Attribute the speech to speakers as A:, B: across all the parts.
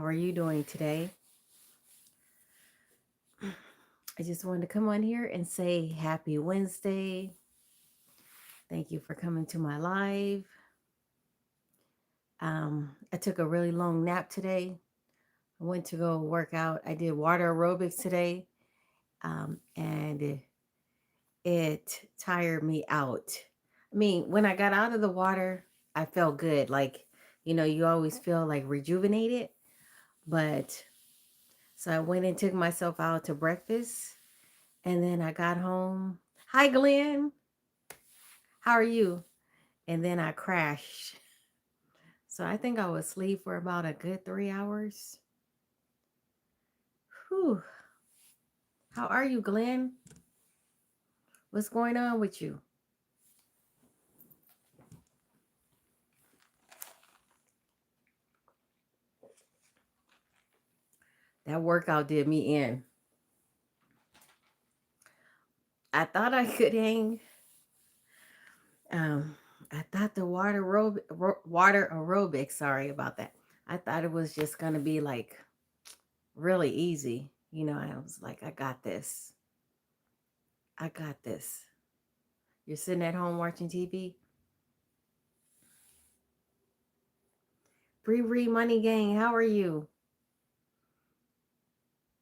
A: How are you doing today? I just wanted to come on here and say happy Wednesday. Thank you for coming to my live. I took a really long nap today. I went to go work out. I did water aerobics today, and it tired me out. I mean, when I got out of the water, I felt good. Like, you always feel like rejuvenated. But so I went and took myself out to breakfast. And then I got home. Hi, Glenn. How are you? And then I crashed. So I think I was asleep for about a good 3 hours. Whew. How are you, Glenn? What's going on with you? That workout did me in. I thought I could hang. Um, I thought the water aerobics. Sorry about that. I thought it was just gonna be like really easy. I was like, I got this. I got this. You're sitting at home watching TV. Bree Money Gang, how are you?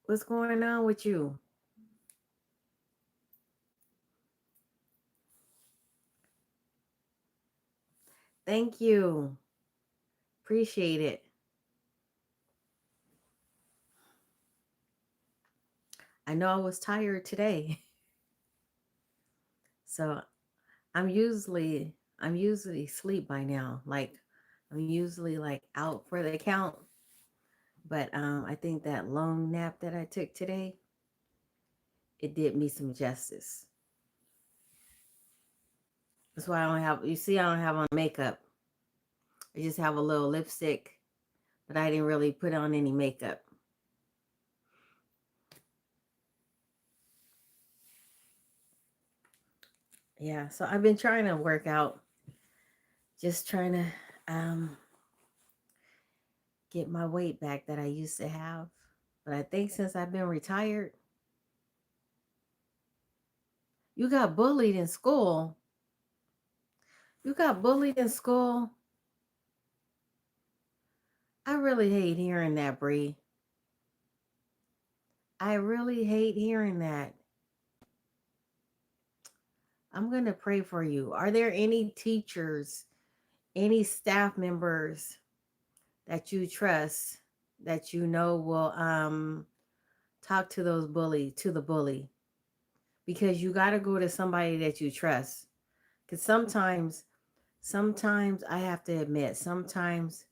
A: What's going on with you? Thank you. Appreciate it. I know I was tired today. So I'm usually asleep by now. Like I'm usually like out for the count. But I think that long nap that I took today, it did me some justice. That's why I don't have on makeup. I just have a little lipstick, but I didn't really put on any makeup. Yeah, so I've been trying to work out, just trying to um get my weight back that I used to have. But I think since I've been retired, you got bullied in school. You got bullied in school. I really hate hearing that, Bree. I really hate hearing that. I'm going to pray for you. Are there any teachers, any staff members that you trust that you know will talk to the bully? Because you got to go to somebody that you trust. Cuz sometimes I have to admit, sometimes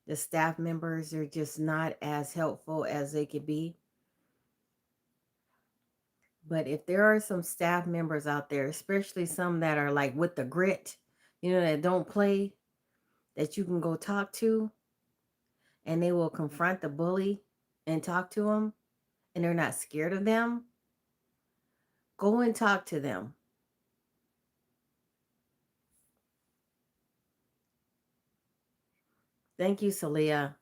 A: the staff members are just not as helpful as they could be. But if there are some staff members out there, especially some that are like with the grit, that don't play, that you can go talk to and they will confront the bully and talk to them and they're not scared of them, go and talk to them. Thank you, Celia.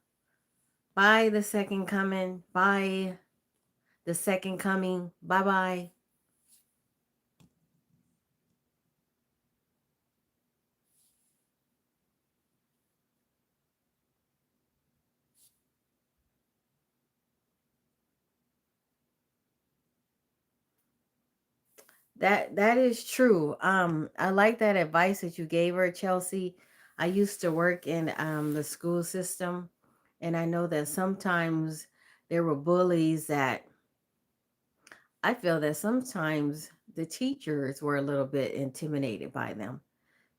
A: Bye, the second coming. Bye, the second coming. Bye bye. That is true. I like that advice that you gave her, Chelsea. I used to work in the school system, and I know that sometimes there were bullies that I feel that sometimes the teachers were a little bit intimidated by them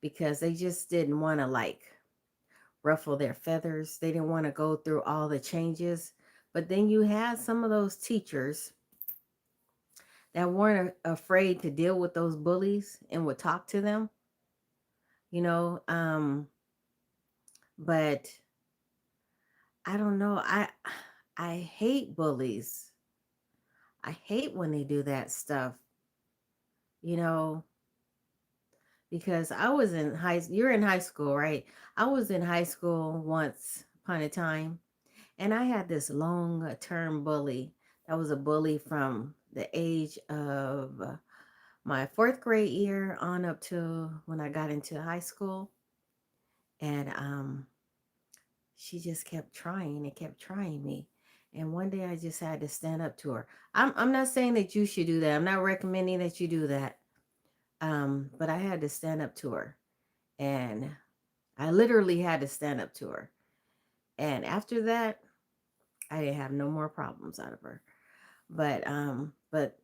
A: because they just didn't want to like ruffle their feathers. They didn't want to go through all the changes. But then you had some of those teachers that weren't afraid to deal with those bullies and would talk to them, you know. But I don't know. I hate bullies. I hate when they do that stuff, you know, because I was in you're in high school, right? I was in high school once upon a time, And I had this long term bully that was a bully from the age of my fourth grade year on up to when I got into high school. And she just kept trying and kept trying me. And one day I just had to stand up to her. I'm not saying that you should do that. I'm not recommending that you do that. But I had to stand up to her. And I literally had to stand up to her. And after that, I didn't have no more problems out of her. But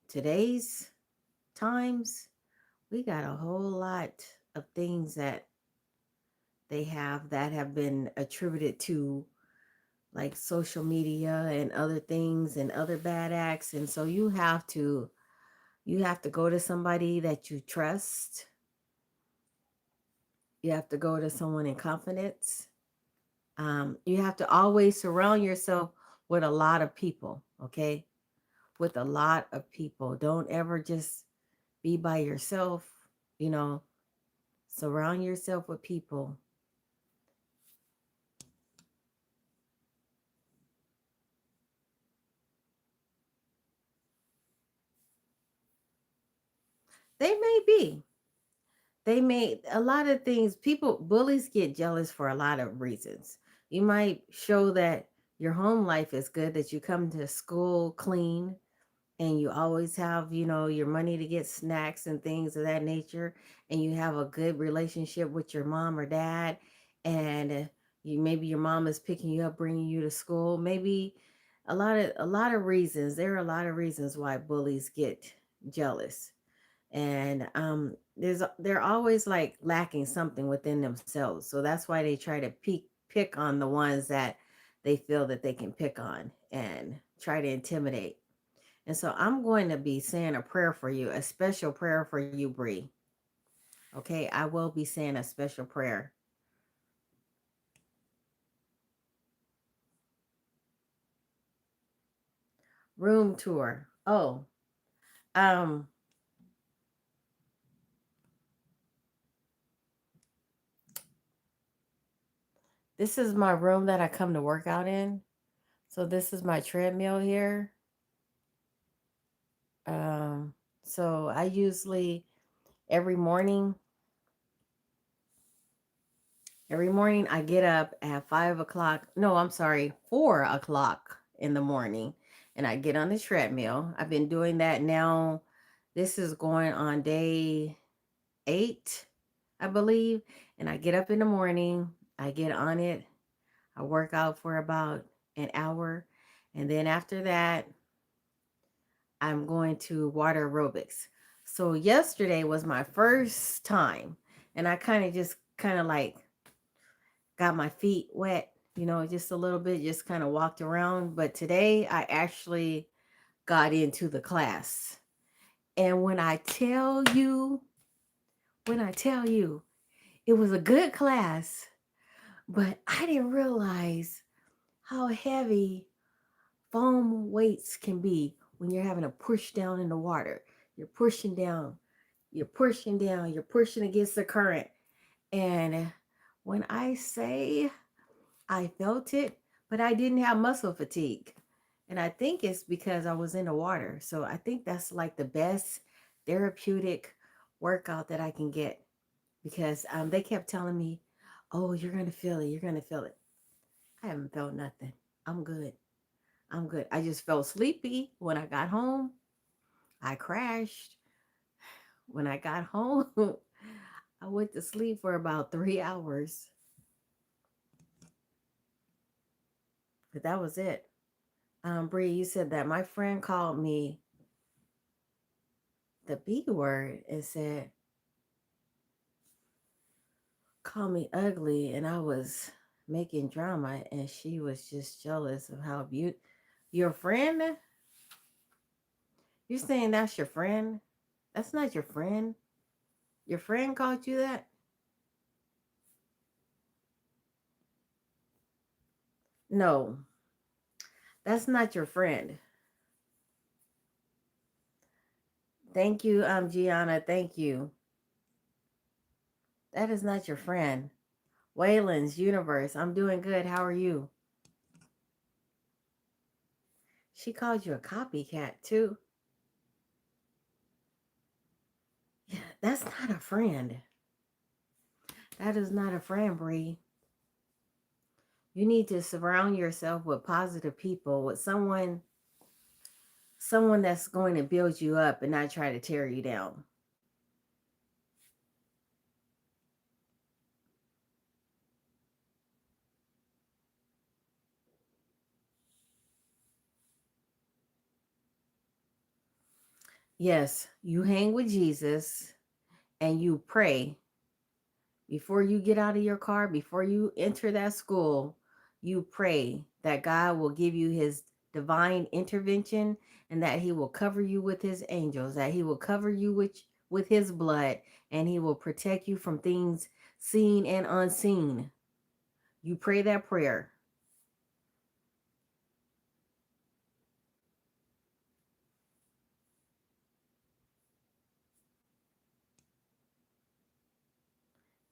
A: today's times, we got a whole lot of things that they have that have been attributed to like social media and other things and other bad acts. And so you have to go to somebody that you trust. You have to go to someone in confidence. You have to always surround yourself with a lot of people, okay? With a lot of people. Don't ever just be by yourself, you know, surround yourself with people. They may be. They may, a lot of things, people, bullies get jealous for a lot of reasons. You might show that your home life is good, that you come to school clean, and you always have, your money to get snacks and things of that nature, and you have a good relationship with your mom or dad, and you maybe your mom is picking you up, bringing you to school. Maybe a lot of reasons. There are a lot of reasons why bullies get jealous, and they're always like lacking something within themselves. So that's why they try to pick on the ones that they feel that they can pick on and try to intimidate. And so I'm going to be saying a prayer for you, a special prayer for you, Bree. Okay, I will be saying a special prayer. Room tour. Oh, um, this is my room that I come to work out in. So this is my treadmill here. Um, so I usually every morning, every morning I get up at 5 o'clock. No, I'm sorry, 4 o'clock in the morning, and I get on the treadmill. I've been doing that now. This is going on day 8, I believe. And I get up in the morning, I get on it, I work out for about an hour. And then after that, I'm going to water aerobics. So yesterday was my first time. And I kind of like got my feet wet, just a little bit, just kind of walked around. But today I actually got into the class. And when I tell you, it was a good class. But I didn't realize how heavy foam weights can be when you're having to push down in the water. You're pushing down, you're pushing down, you're pushing against the current. And when I say I felt it, but I didn't have muscle fatigue. And I think it's because I was in the water. So I think that's like the best therapeutic workout that I can get, because they kept telling me, "Oh, you're gonna feel it. You're gonna feel it." I haven't felt nothing. I'm good. I'm good. I just felt sleepy when I got home. I crashed. When I got home, I went to sleep for about 3 hours, but that was it. Bree, you said that my friend called me the B word and said, call me ugly, and I was making drama, and she was just jealous of how beautiful. Your friend? You're saying that's your friend? That's not your friend. Your friend called you that? No, that's not your friend. Thank you, Gianna. Thank you. That is not your friend. Wayland's Universe. I'm doing good. How are you? She called you a copycat too. Yeah, that's not a friend. That is not a friend, Bree. You need to surround yourself with positive people, with someone that's going to build you up and not try to tear you down. Yes, you hang with Jesus and you pray before you get out of your car, before you enter that school. You pray that God will give you his divine intervention and that he will cover you with his angels, that he will cover you with his blood, and he will protect you from things seen and unseen. You pray that prayer.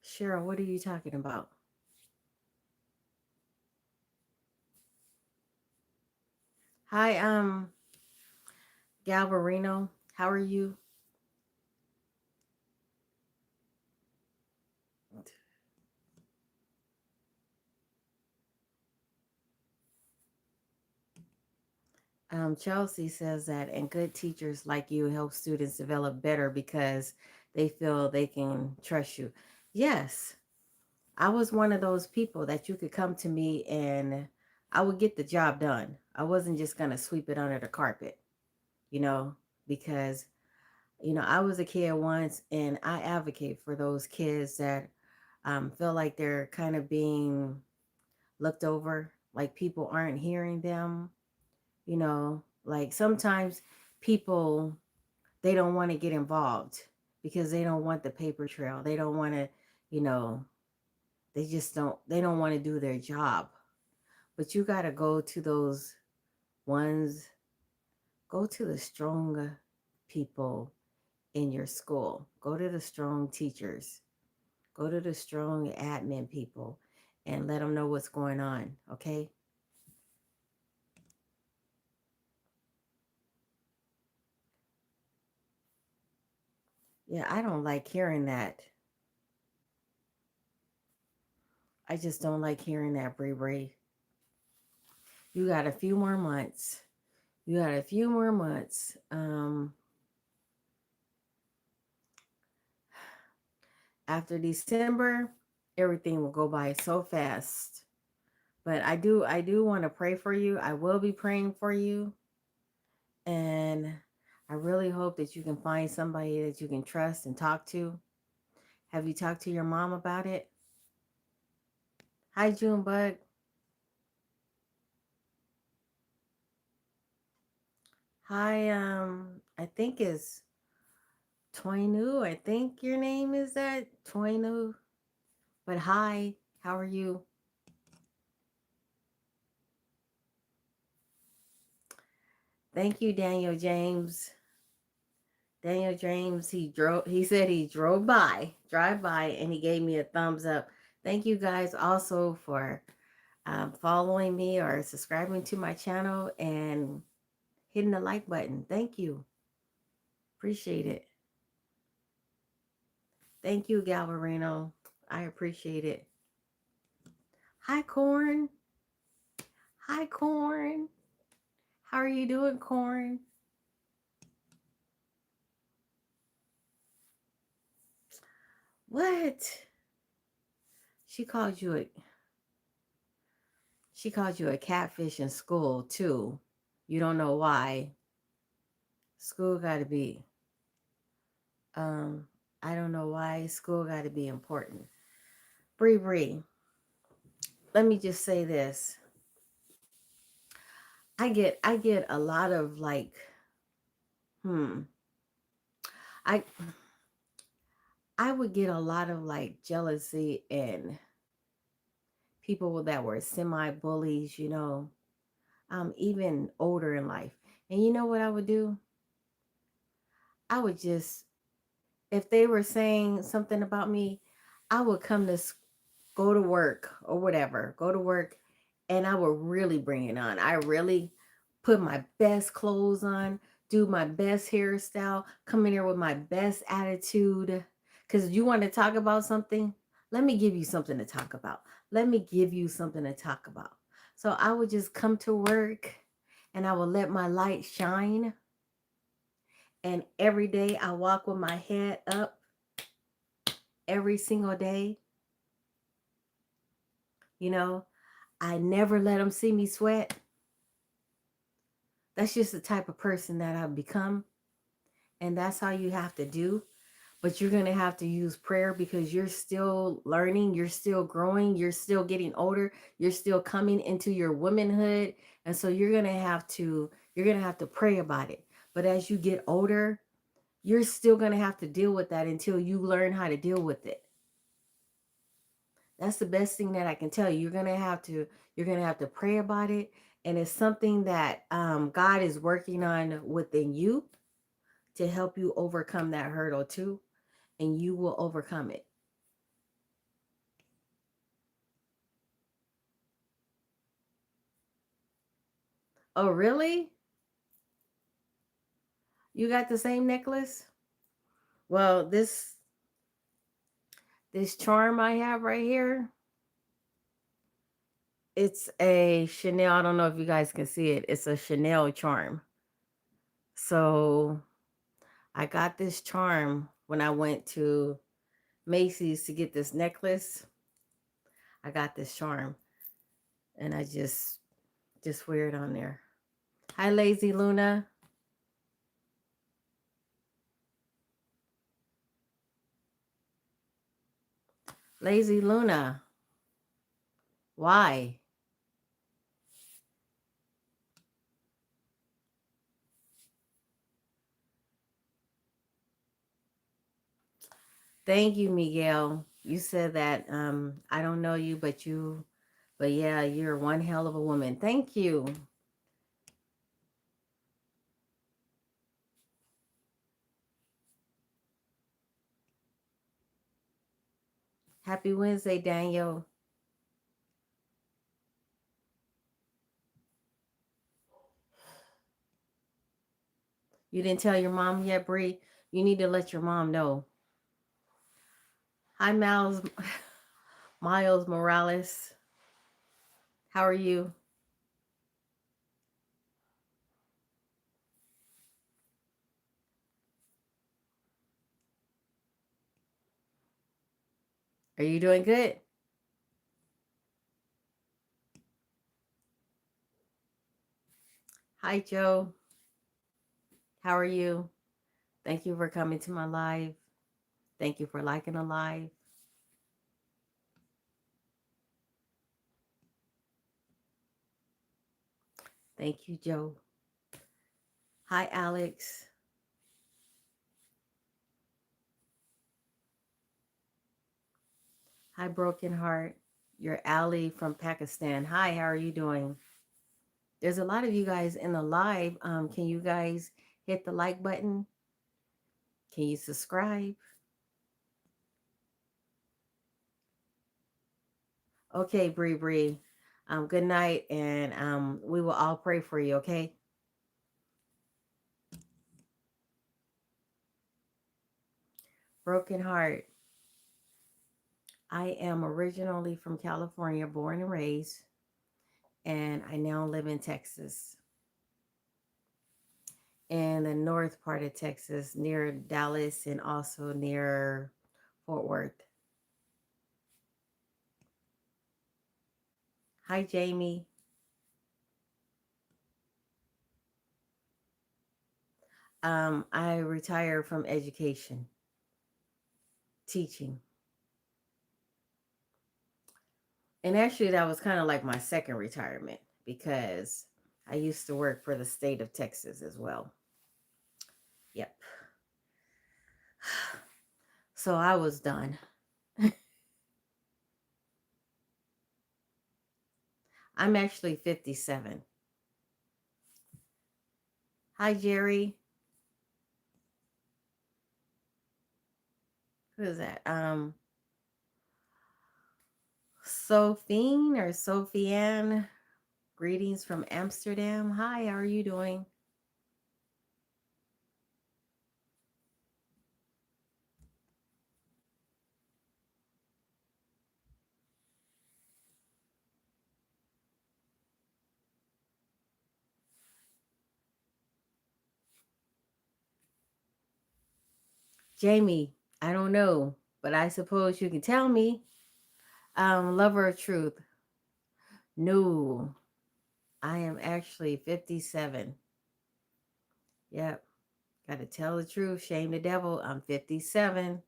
A: Cheryl, what are you talking about? Hi, Galvarino. How are you? Chelsea says that, and good teachers like you help students develop better because they feel they can trust you. Yes, I was one of those people that you could come to me and I would get the job done. I wasn't just going to sweep it under the carpet, you know, because, I was a kid once and I advocate for those kids that feel like they're kind of being looked over, like people aren't hearing them. Like sometimes people, they don't want to get involved because they don't want the paper trail. They don't want to, you know, they don't want to do their job. But you got to go to those ones, go to the strong people in your school. Go to the strong teachers. Go to the strong admin people and let them know what's going on, okay? Yeah, I don't like hearing that. I just don't like hearing that, Bree Bree. You got a few more months. You got a few more months. After December, everything will go by so fast. But I do want to pray for you. I will be praying for you. And I really hope that you can find somebody that you can trust and talk to. Have you talked to your mom about it? Hi, Junebug. Hi, I think it's Toinu. I think your name is that Toinu. But hi, how are you? Thank you, Daniel James. Daniel James, he said he drive by, and he gave me a thumbs up. Thank you guys also for following me or subscribing to my channel and hitting the like button. Thank you. Appreciate it. Thank you, Galvarino. I appreciate it. Hi, Corn. Hi, Corn. How are you doing, Corn? What? She called you a she called you a catfish in school too. You don't know why. School got to be um I don't know why school got to be important. Bree Bree, let me just say this. I get a lot of like hmm I I would get a lot of like jealousy and people that were semi bullies, even older in life. And you know what I would do? I would just, if they were saying something about me, I would go to work or whatever, go to work, and I would really bring it on. I really put my best clothes on, do my best hairstyle, come in here with my best attitude. Because you want to talk about something, let me give you something to talk about. Let me give you something to talk about. So I would just come to work and I would let my light shine. And every day I walk with my head up every single day. You know, I never let them see me sweat. That's just the type of person that I've become. And that's how you have to do. But you're going to have to use prayer because you're still learning, you're still growing, you're still getting older, you're still coming into your womanhood. And so you're going to have to pray about it. But as you get older, you're still going to have to deal with that until you learn how to deal with it. That's the best thing that I can tell you. You're going to have to pray about it, and it's something that God is working on within you to help you overcome that hurdle too, and you will overcome it. Oh, really? You got the same necklace? Well, this charm I have right here, it's a Chanel. I don't know if you guys can see it. It's a Chanel charm. So I got this charm when I went to Macy's to get this necklace. I got this charm and I just wear it on there. Hi, Lazy Luna. Lazy Luna. Why? Thank you, Miguel. You said that I don't know you, but yeah, you're one hell of a woman. Thank you. Happy Wednesday, Daniel. You didn't tell your mom yet, Bree? You need to let your mom know. Hi, Miles Morales. How are you? Are you doing good? Hi, Joe. How are you? Thank you for coming to my live. Thank you for liking the live. Thank you, Joe. Hi, Alex. Hi, Broken Heart. You're Ali from Pakistan. Hi, how are you doing? There's a lot of you guys in the live. Can you guys hit the like button? Can you subscribe? Okay, Bree Bree. Good night, and we will all pray for you. Okay. Broken Heart. I am originally from California, born and raised, and I now live in Texas, in the north part of Texas, near Dallas and also near Fort Worth. Hi, Jamie. I retired from education, teaching. And actually, that was kind of like my second retirement because I used to work for the state of Texas as well. Yep. So I was done. I'm actually 57. Hi, Jerry. Who is that? Sophine or Sophiane. Greetings from Amsterdam. Hi, how are you doing? Jamie, I don't know, but I suppose you can tell me. Lover of truth. No, I am actually 57. Yep, got to tell the truth. Shame the devil. I'm 57.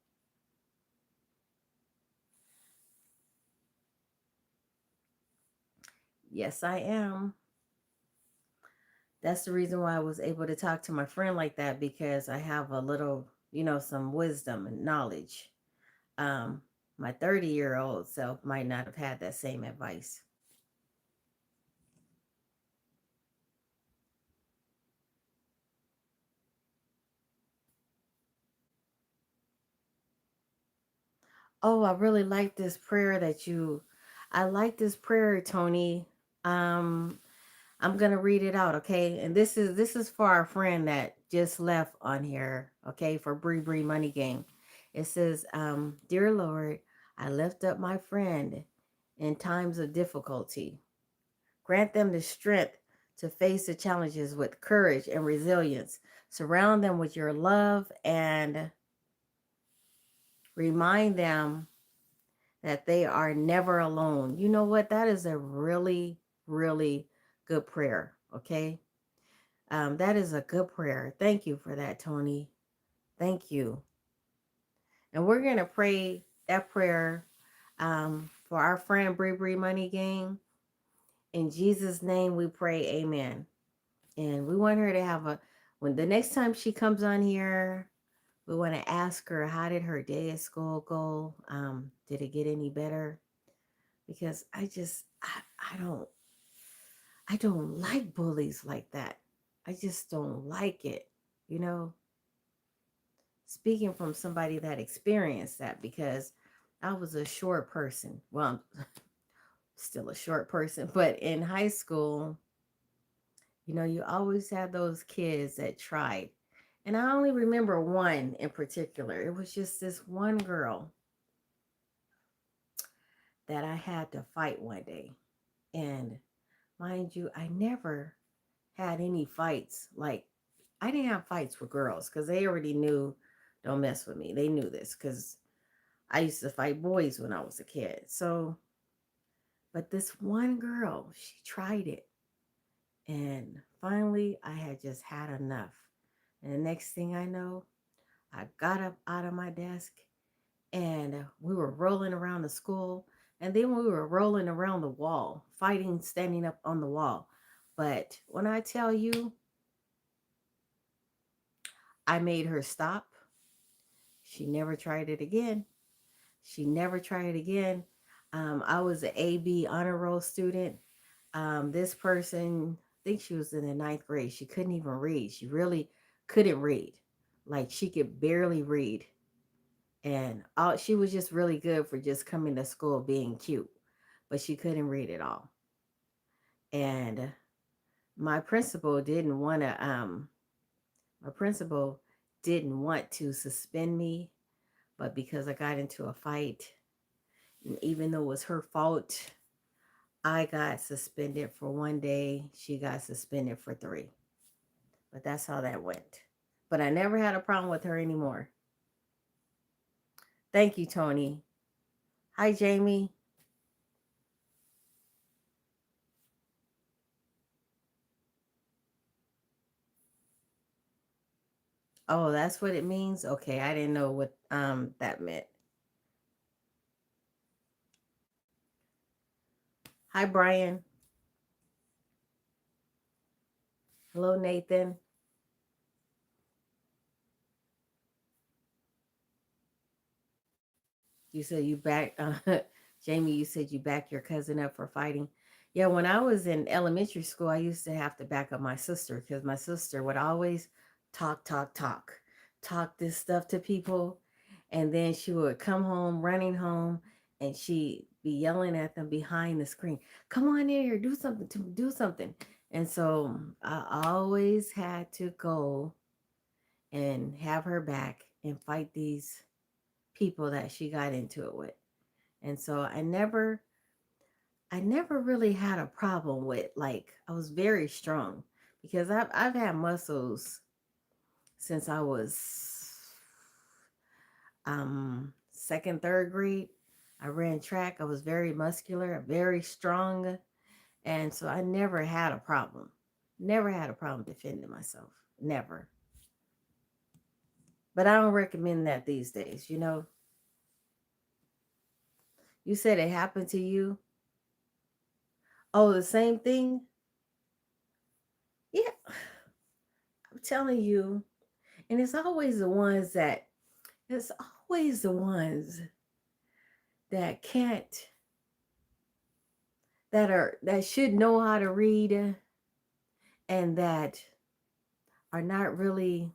A: Yes, I am. That's the reason why I was able to talk to my friend like that because I have a little, some wisdom and knowledge. Um, my 30-year-old self might not have had that same advice. Oh, I really like this prayer I like this prayer, Tony. Um, I'm gonna read it out, okay? And this is for our friend that just left on here, okay, for Bree Bree Money Game. It says, Dear Lord, I lift up my friend in times of difficulty. Grant them the strength to face the challenges with courage and resilience. Surround them with your love and remind them that they are never alone. You know what? That is a really, really good prayer. Okay. That is a good prayer. Thank you for that, Tony. Thank you. And we're going to pray that prayer for our friend Bree Bree Money Gang. In Jesus' name we pray, amen. And we want her to have when the next time she comes on here, we want to ask her, how did her day at school go? Did it get any better? Because I don't like bullies like that. I just don't like it. You know, speaking from somebody that experienced that because I was a short person. Well, I'm still a short person, but in high school, you always had those kids that tried. And I only remember one in particular. It was just this one girl that I had to fight one day. And mind you, I never had any fights. Like, I didn't have fights with girls because they already knew, don't mess with me. They knew this because I used to fight boys when I was a kid. So, but this one girl, she tried it. And finally, I had just had enough. And the next thing I know, I got up out of my desk and we were rolling around the school. And then we were rolling around the wall, fighting, standing up on the wall. But when I tell you, I made her stop. She never tried it again. She never tried it again. I was an AB honor roll student. This person, I think she was in the ninth grade. She couldn't even read. She really couldn't read. Like she could barely read. And she was just really good for just coming to school being cute, but she couldn't read at all. And my principal didn't want to, my principal didn't want to suspend me, but because I got into a fight, and even though it was her fault, I got suspended for 1 day. She got suspended for 3. But that's how that went. But I never had a problem with her anymore. Thank you, Tony. Hi, Jamie. Oh, that's what it means? Okay, I didn't know what that meant. Hi, Brian. Hello, Nathan. You said you back, Jamie, you said you back your cousin up for fighting. Yeah, when I was in elementary school, I used to have to back up my sister because my sister would always talk this stuff to people. And then she would come home, running home, and be yelling at them behind the screen. Come on in here, do something to do something. And so I always had to go and have her back and fight these people that she got into it with. And so I never really had a problem with, like, I was very strong because I've had muscles since I was second, third grade. I ran track. I was very muscular, very strong. And so I never had a problem. Never had a problem defending myself. Never. But I don't recommend that these days, you know. You said it happened to you. Oh, the same thing? Yeah, I'm telling you. And it's always the ones that can't, that should know how to read and that are not really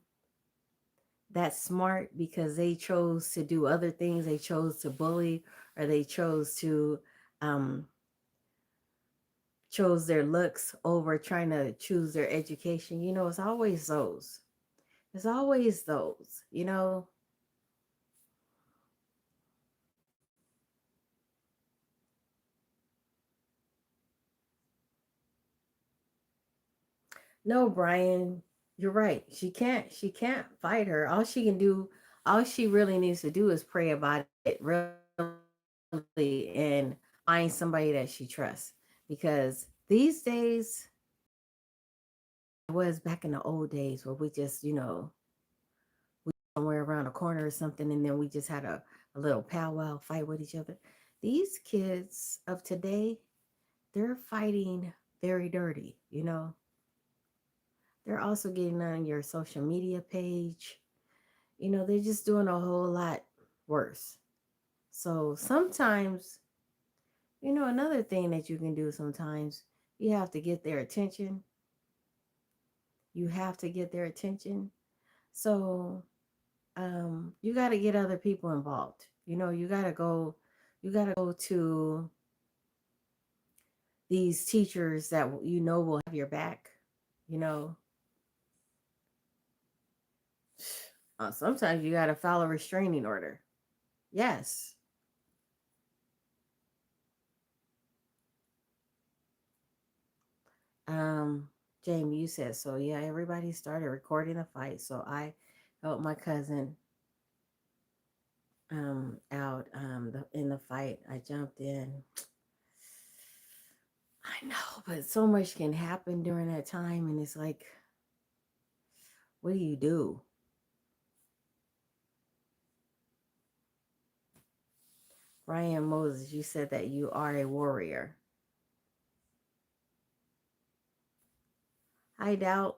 A: that smart because they chose to do other things. They chose to bully, or they um chose their looks over trying to choose their education. You know, it's always those. It's always those, you know. No, Brian, you're right. She can't fight her. All she really needs to do is pray about it really and find somebody that she trusts. Because these days, it was back in the old days where we just, somewhere around a corner or something, and then we just had a little powwow fight with each other. These kids of today, they're fighting very dirty, you know. They're also getting on your social media page. You know, they're just doing a whole lot worse. So sometimes, another thing that you can do sometimes, you have to get their attention. You have to get their attention. So you got to get other people involved. You got to go to these teachers that will have your back. You know, sometimes you got to file a restraining order. Yes. Um, Jamie, you said so. Yeah, everybody started recording the fight. So I helped my cousin out in the fight. I jumped in. I know, but so much can happen during that time, and it's like, what do you do? Ryan Moses, you said that you are a warrior. Hi, Doubt.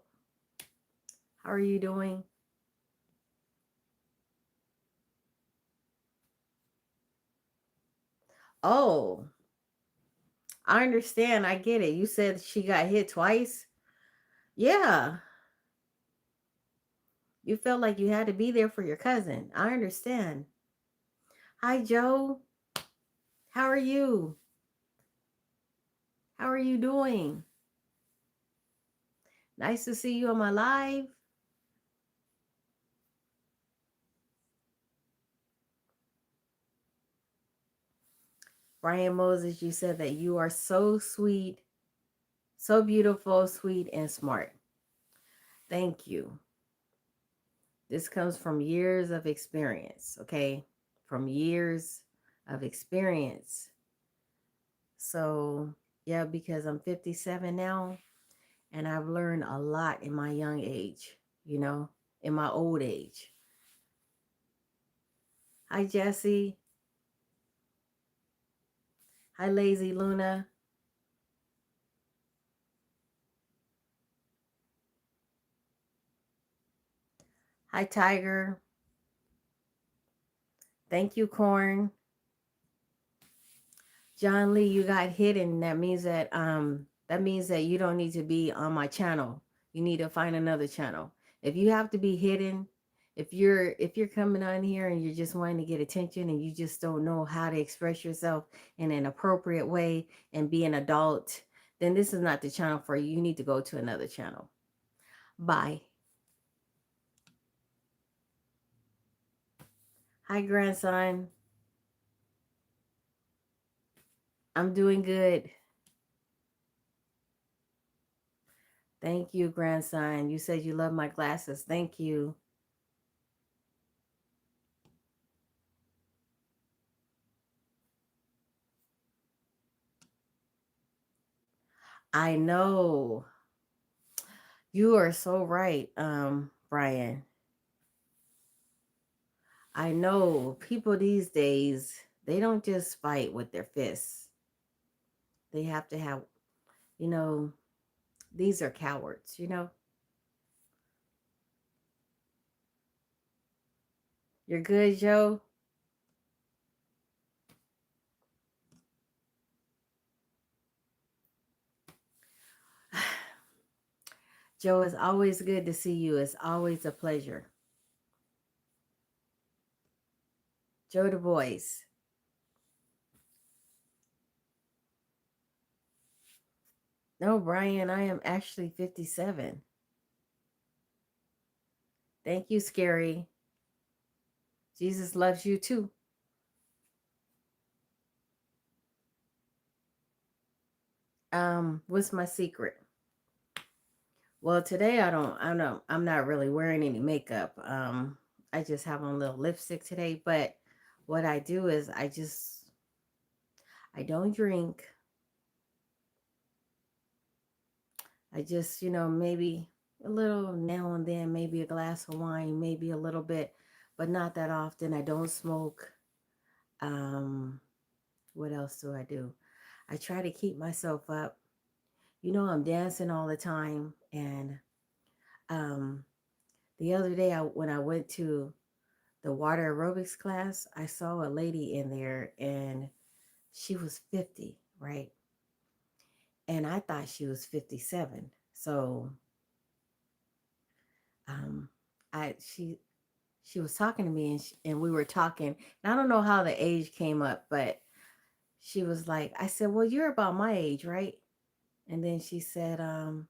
A: How are you doing? Oh, I understand. I get it. You said she got hit twice. Yeah, you felt like you had to be there for your cousin. I understand. Hi, Joe. How are you? How are you doing? Nice to see you on my live. Brian Moses, you said that you are so sweet, so beautiful, sweet, and smart. Thank you. This comes from years of experience, okay? From years of experience. So, yeah, because I'm 57 now and I've learned a lot in my young age, in my old age. Hi, Jesse. Hi, Lazy Luna. Hi, Tiger. Thank you, Corn. John Lee, you got hidden. That means that you don't need to be on my channel. You need to find another channel. If you have to be hidden, If you're coming on here and you're just wanting to get attention and you just don't know how to express yourself in an appropriate way and be an adult, then this is not the channel for you. You need to go to another channel. Bye. Hi, grandson. I'm doing good. Thank you, grandson. You said you love my glasses. Thank you. I know. You are so right, Brian. I know people these days, they don't just fight with their fists. They have to have, you know, these are cowards. You're good, Joe? Joe, it's always good to see you. It's always a pleasure. Joe the voice. No, Brian, I am actually 57. Thank you, Scary. Jesus loves you too. What's my secret? Well, today I'm not really wearing any makeup. I just have on a little lipstick today, but what I do is I don't drink. I just, maybe a little now and then, maybe a glass of wine, maybe a little bit, but not that often. I don't smoke. Um, what else do I do? I try to keep myself up. I'm dancing all the time. And um, the other day, when I went to the water aerobics class, I saw a lady in there and she was 50, right? And I thought she was 57. So um, she was talking to me and we were talking. And I don't know how the age came up, but she was like, I said, well, you're about my age, right? And then she said, how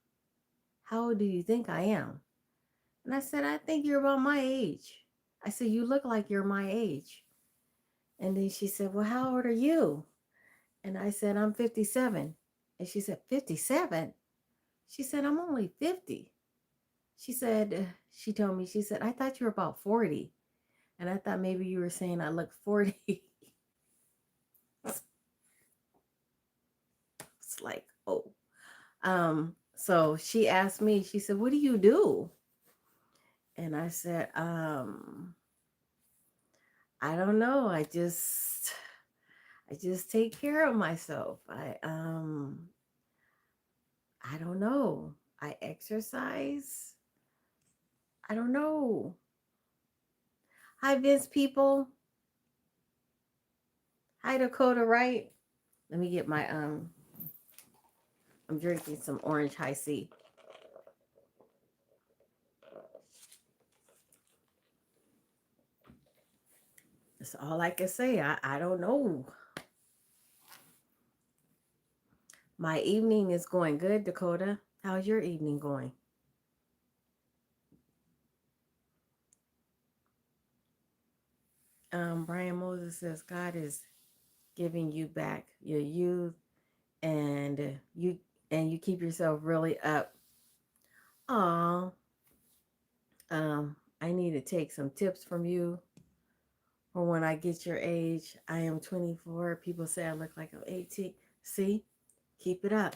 A: old do you think I am? And I said, I think you're about my age. I said, you look like you're my age. And then she said, well, how old are you? And I said, I'm 57. And she said, 57? She said, I'm only 50. She said, she told me, she said, I thought you were about 40. And I thought maybe you were saying I look 40. It's like, oh. So she asked me, she said, what do you do? And I said, I don't know. I just take care of myself. I don't know. I exercise. I don't know. Hi, Vince people. Hi, Dakota Wright. Let me get my I'm drinking some orange high C. That's all I can say. I don't know. My evening is going good, Dakota. How's your evening going? Brian Moses says God is giving you back your youth and you keep yourself really up. Aw. I need to take some tips from you for when I get your age. I am 24. People say I look like I'm 18. See? Keep it up.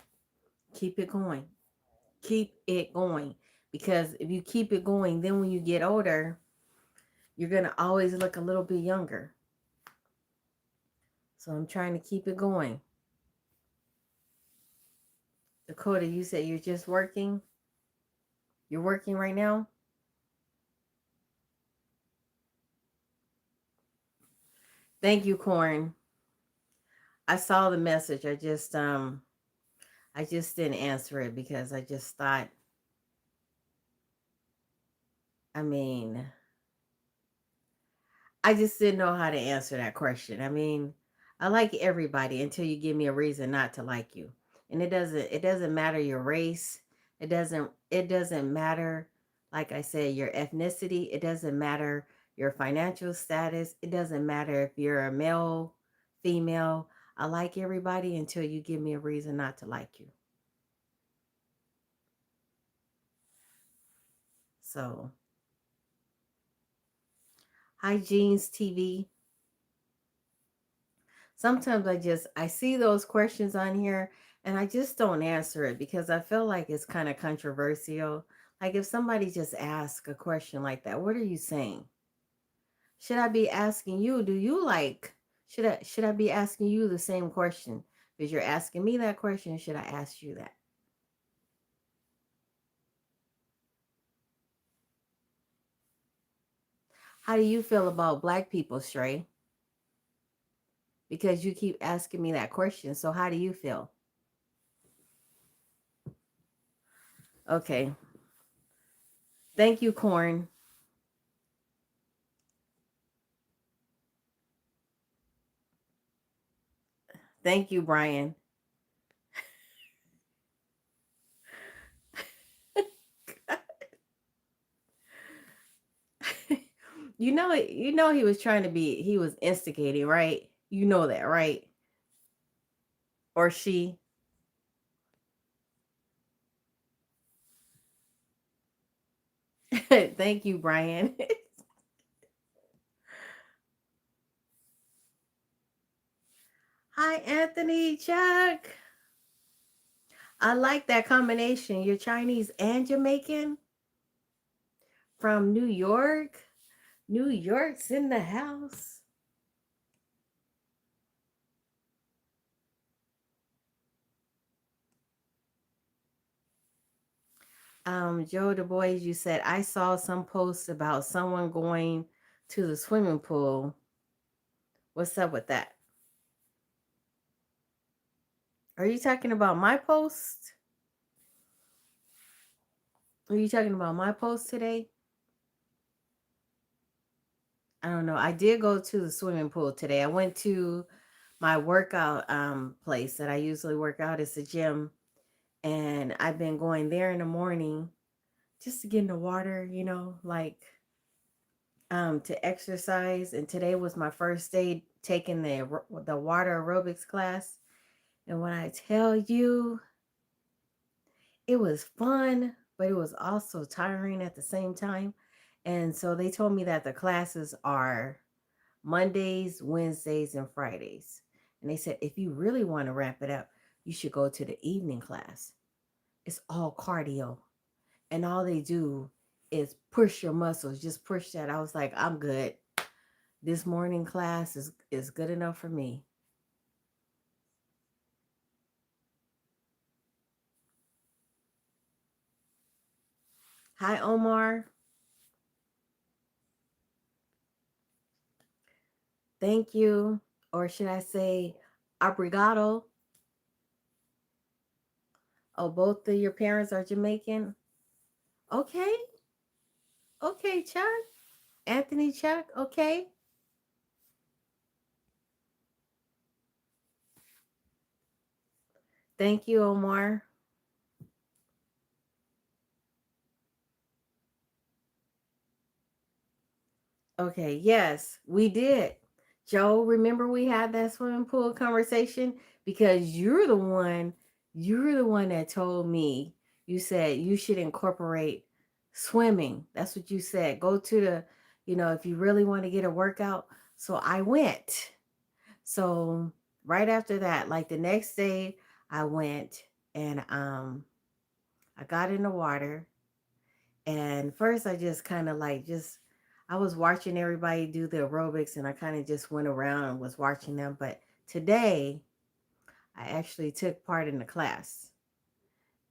A: Keep it going. Keep it going. Because if you keep it going, then when you get older, you're going to always look a little bit younger. So I'm trying to keep it going. Dakota, you said you're just working? You're working right now? Thank you, Corn. I saw the message. I just didn't answer it because I just thought, I mean, I just didn't know how to answer that question. I mean, I like everybody until you give me a reason not to like you. And it doesn't matter your race. It doesn't matter, like I said, your ethnicity. It doesn't matter your financial status. It doesn't matter if you're a male, female. I like everybody until you give me a reason not to like you. So, hi Jeans TV. Sometimes I see those questions on here and I just don't answer it because I feel like it's kind of controversial. Like if somebody just asks a question like that, what are you saying? Should I be asking you, do you like should I be asking you the same question? Because you're asking me that question, should I ask you that? How do you feel about black people, Stray? Because you keep asking me that question. So how do you feel? Okay. Thank you, Corn. Thank you, Brian. You know he was trying to be he was instigating, right? You know that, right? Or she. Thank you, Brian. Hi, Anthony, Chuck. I like that combination. You're Chinese and Jamaican from New York. New York's in the house. Joe Du Bois, you said I saw some posts about someone going to the swimming pool. What's up with that? Are you talking about my post? Are you talking about my post today? I don't know. I did go to the swimming pool today. I went to my workout place that I usually work out. It's a gym, and I've been going there in the morning just to get in the water, like to exercise. And today was my first day taking the water aerobics class. And when I tell you, it was fun, but it was also tiring at the same time. And so they told me that the classes are Mondays, Wednesdays, and Fridays. And they said, if you really want to wrap it up, you should go to the evening class. It's all cardio. And all they do is push your muscles, just push that. I was like, I'm good. This morning class is good enough for me. Hi, Omar. Thank you. Or should I say, obrigado? Oh, both of your parents are Jamaican? Okay. Okay, Chuck. Anthony Chuck. Okay. Thank you, Omar. Okay, yes, we did. Joe, remember we had that swimming pool conversation because you're the one that told me, you said you should incorporate swimming. That's what you said. Go to if you really want to get a workout. So I went. So right after that, like the next day, I went and I got in the water. And first, I just kind of like just, I was watching everybody do the aerobics and I kind of just went around and was watching them. But today, I actually took part in the class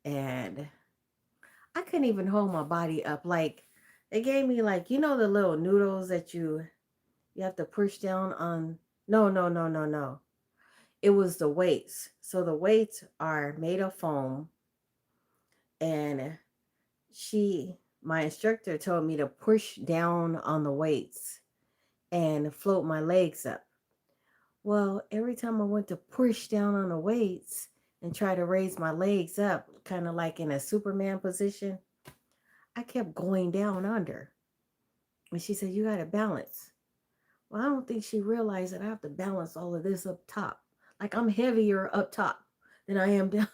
A: and I couldn't even hold my body up. Like, they gave me, like, the little noodles that you have to push down on. No, no, no, no, no. It was the weights. So the weights are made of foam, and my instructor told me to push down on the weights and float my legs up. Well, every time I went to push down on the weights and try to raise my legs up, kind of like in a Superman position, I kept going down under. And she said, "You got to balance." Well, I don't think she realized that I have to balance all of this up top. Like I'm heavier up top than I am down.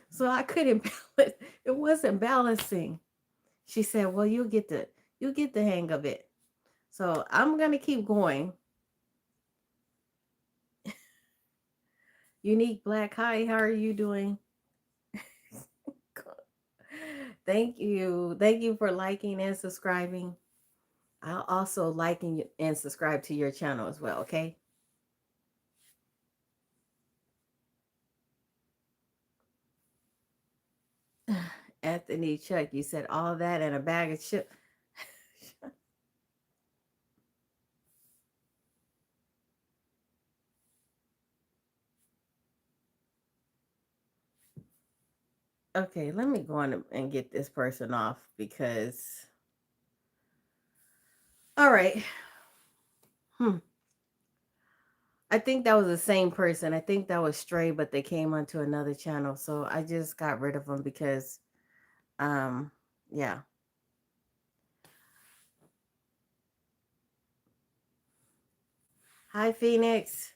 A: So I couldn't balance. It wasn't balancing. She said, "Well, you'll get the hang of it." So I'm gonna keep going. Unique Black, hi, how are you doing? Thank you for liking and subscribing. I'll also like and subscribe to your channel as well, okay? Anthony Chuck, you said all that and a bag of chips. Okay, let me go on and get this person off because, all right. Hmm. I think that was the same person. I think that was Stray, but they came onto another channel. So I just got rid of them because, um, yeah. Hi, Phoenix.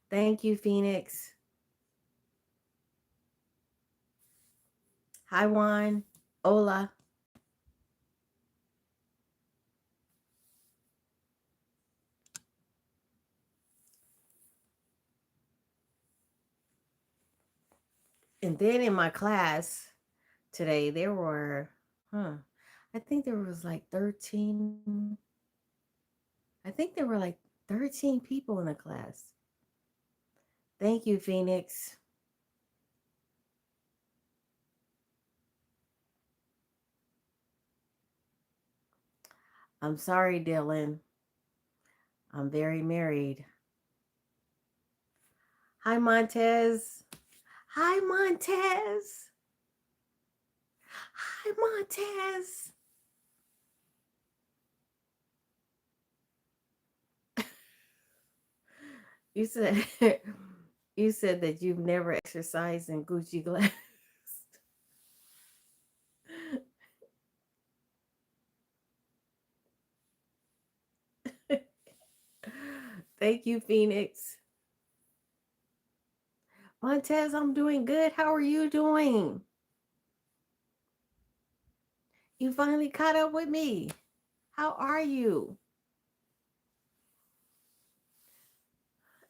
A: Thank you, Phoenix. Hi, Juan. Hola. And then in my class today, there were, huh, I think there was like 13. I think there were like 13 people in the class. Thank you, Phoenix. I'm sorry, Dylan. I'm very married. Hi, Montez. Hi, Montez. Hi, Montez. You said you said that you've never exercised in Gucci glass. Thank you, Phoenix. Montez, I'm doing good. How are you doing? You finally caught up with me. How are you?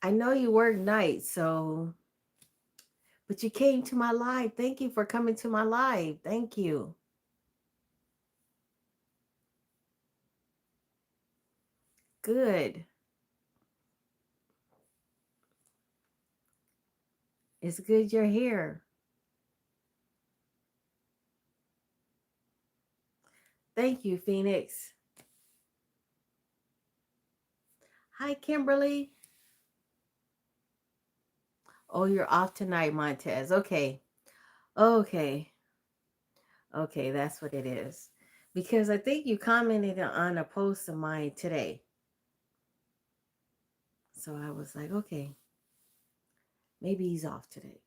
A: I know you work nights, so but you came to my live. Thank you for coming to my live. Thank you. Good. It's good you're here. Thank you, Phoenix. Hi, Kimberly. Oh, you're off tonight, Montez. Okay. Okay. Okay, that's what it is. Because I think you commented on a post of mine today. So I was like, okay, maybe he's off today.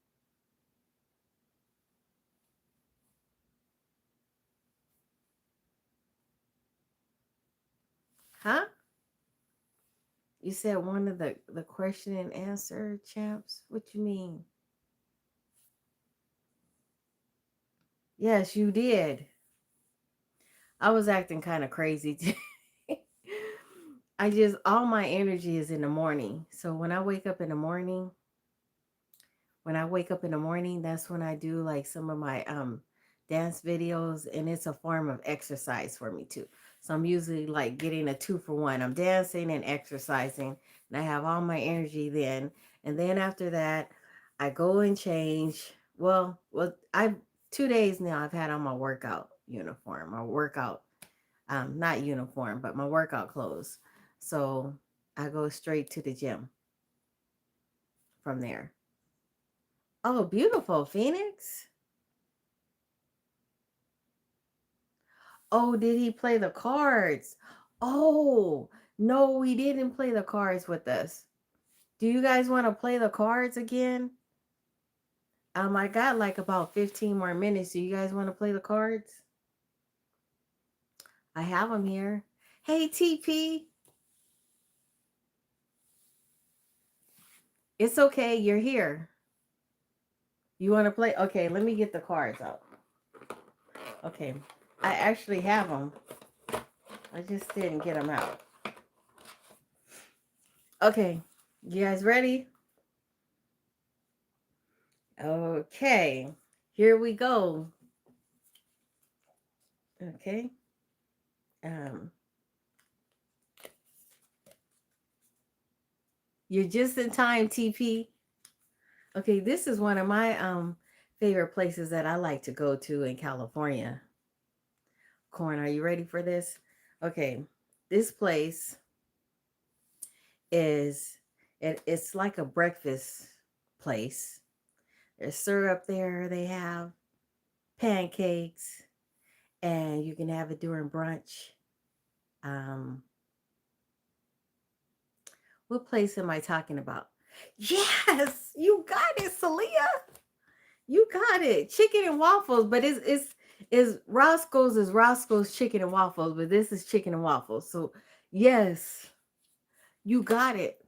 A: Huh? You said one of the question and answer champs? What you mean? Yes, you did. I was acting kind of crazy. I just all my energy is in the morning. So when I wake up in the morning, that's when I do like some of my dance videos, and it's a form of exercise for me too. So I'm usually like getting a 2 for 1. I'm dancing and exercising, and I have all my energy then. And then after that, I go and change. Well, I've 2 days now I've had on my workout uniform, my workout not uniform, but my workout clothes. So I go straight to the gym from there. Oh, beautiful, Phoenix. Oh, did he play the cards? Oh, no, he didn't play the cards with us. Do you guys want to play the cards again? I got like about 15 more minutes. Do you guys want to play the cards? I have them here. Hey, TP. It's okay. You're here. You want to play? Okay, let me get the cards out. Okay. I actually have them. I just didn't get them out. Okay. You guys ready? Okay. Here we go. Okay. Um, you're just in time, TP. Okay, this is one of my favorite places that I like to go to in California. Corn, are you ready for this? Okay, this place it's like a breakfast place. There's syrup there. They have pancakes, and you can have it during brunch. Um, what place am I talking about? Yes, you got it, Celia. You got it. Chicken and waffles, but it's Roscoe's is Roscoe's chicken and waffles, but this is chicken and waffles. So yes, you got it.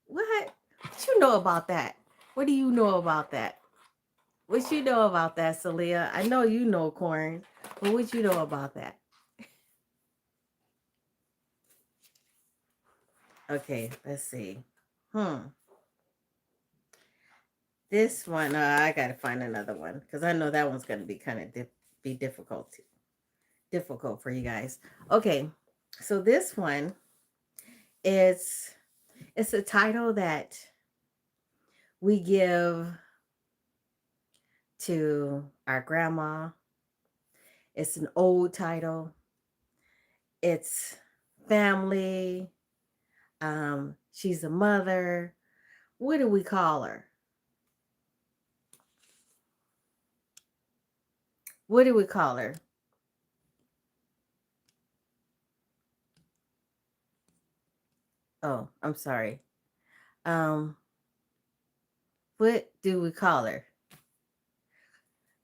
A: What? What you know about that? What do you know about that? What you know about that, Celia? I know you know corn, but what you know about that? Okay, let's see. Hmm. This one, I gotta find another one because I know that one's gonna be kind of be difficult for you guys. Okay, so this one is it's a title that we give to our grandma. It's an old title. It's family. She's a mother. What do we call her? What do we call her? Oh, I'm sorry. Um, what do we call her?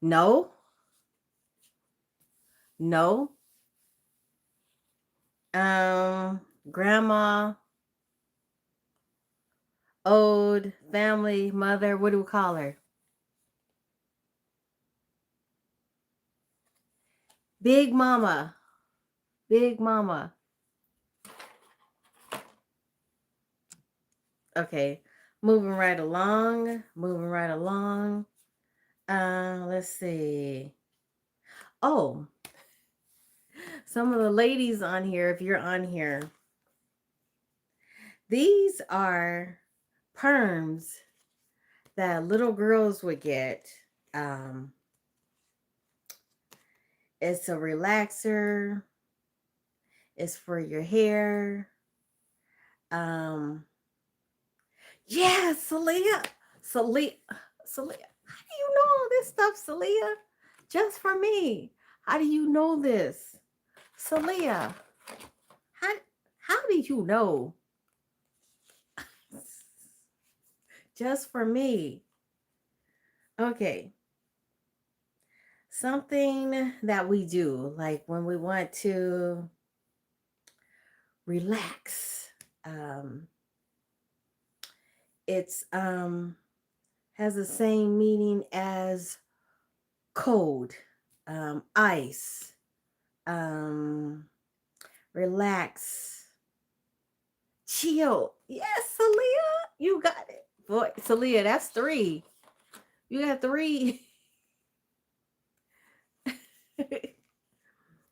A: No, no. Grandma, old, family, mother. What do we call her? Big Mama. Big Mama. Okay, moving right along. Moving right along. Let's see. Oh, some of the ladies on here, if you're on here, these are perms that little girls would get. Um, it's a relaxer. It's for your hair. Um, yeah, Celia. Celia. Celia. How do you know all this stuff, Celia? Just for me. How do you know this? Celia. How how did you know? Just for me. Okay. Something that we do, like when we want to relax. Um, it's has the same meaning as cold, ice, um, relax, chill. Yes, Celia, you got it. Boy, Celia, that's three. You got three.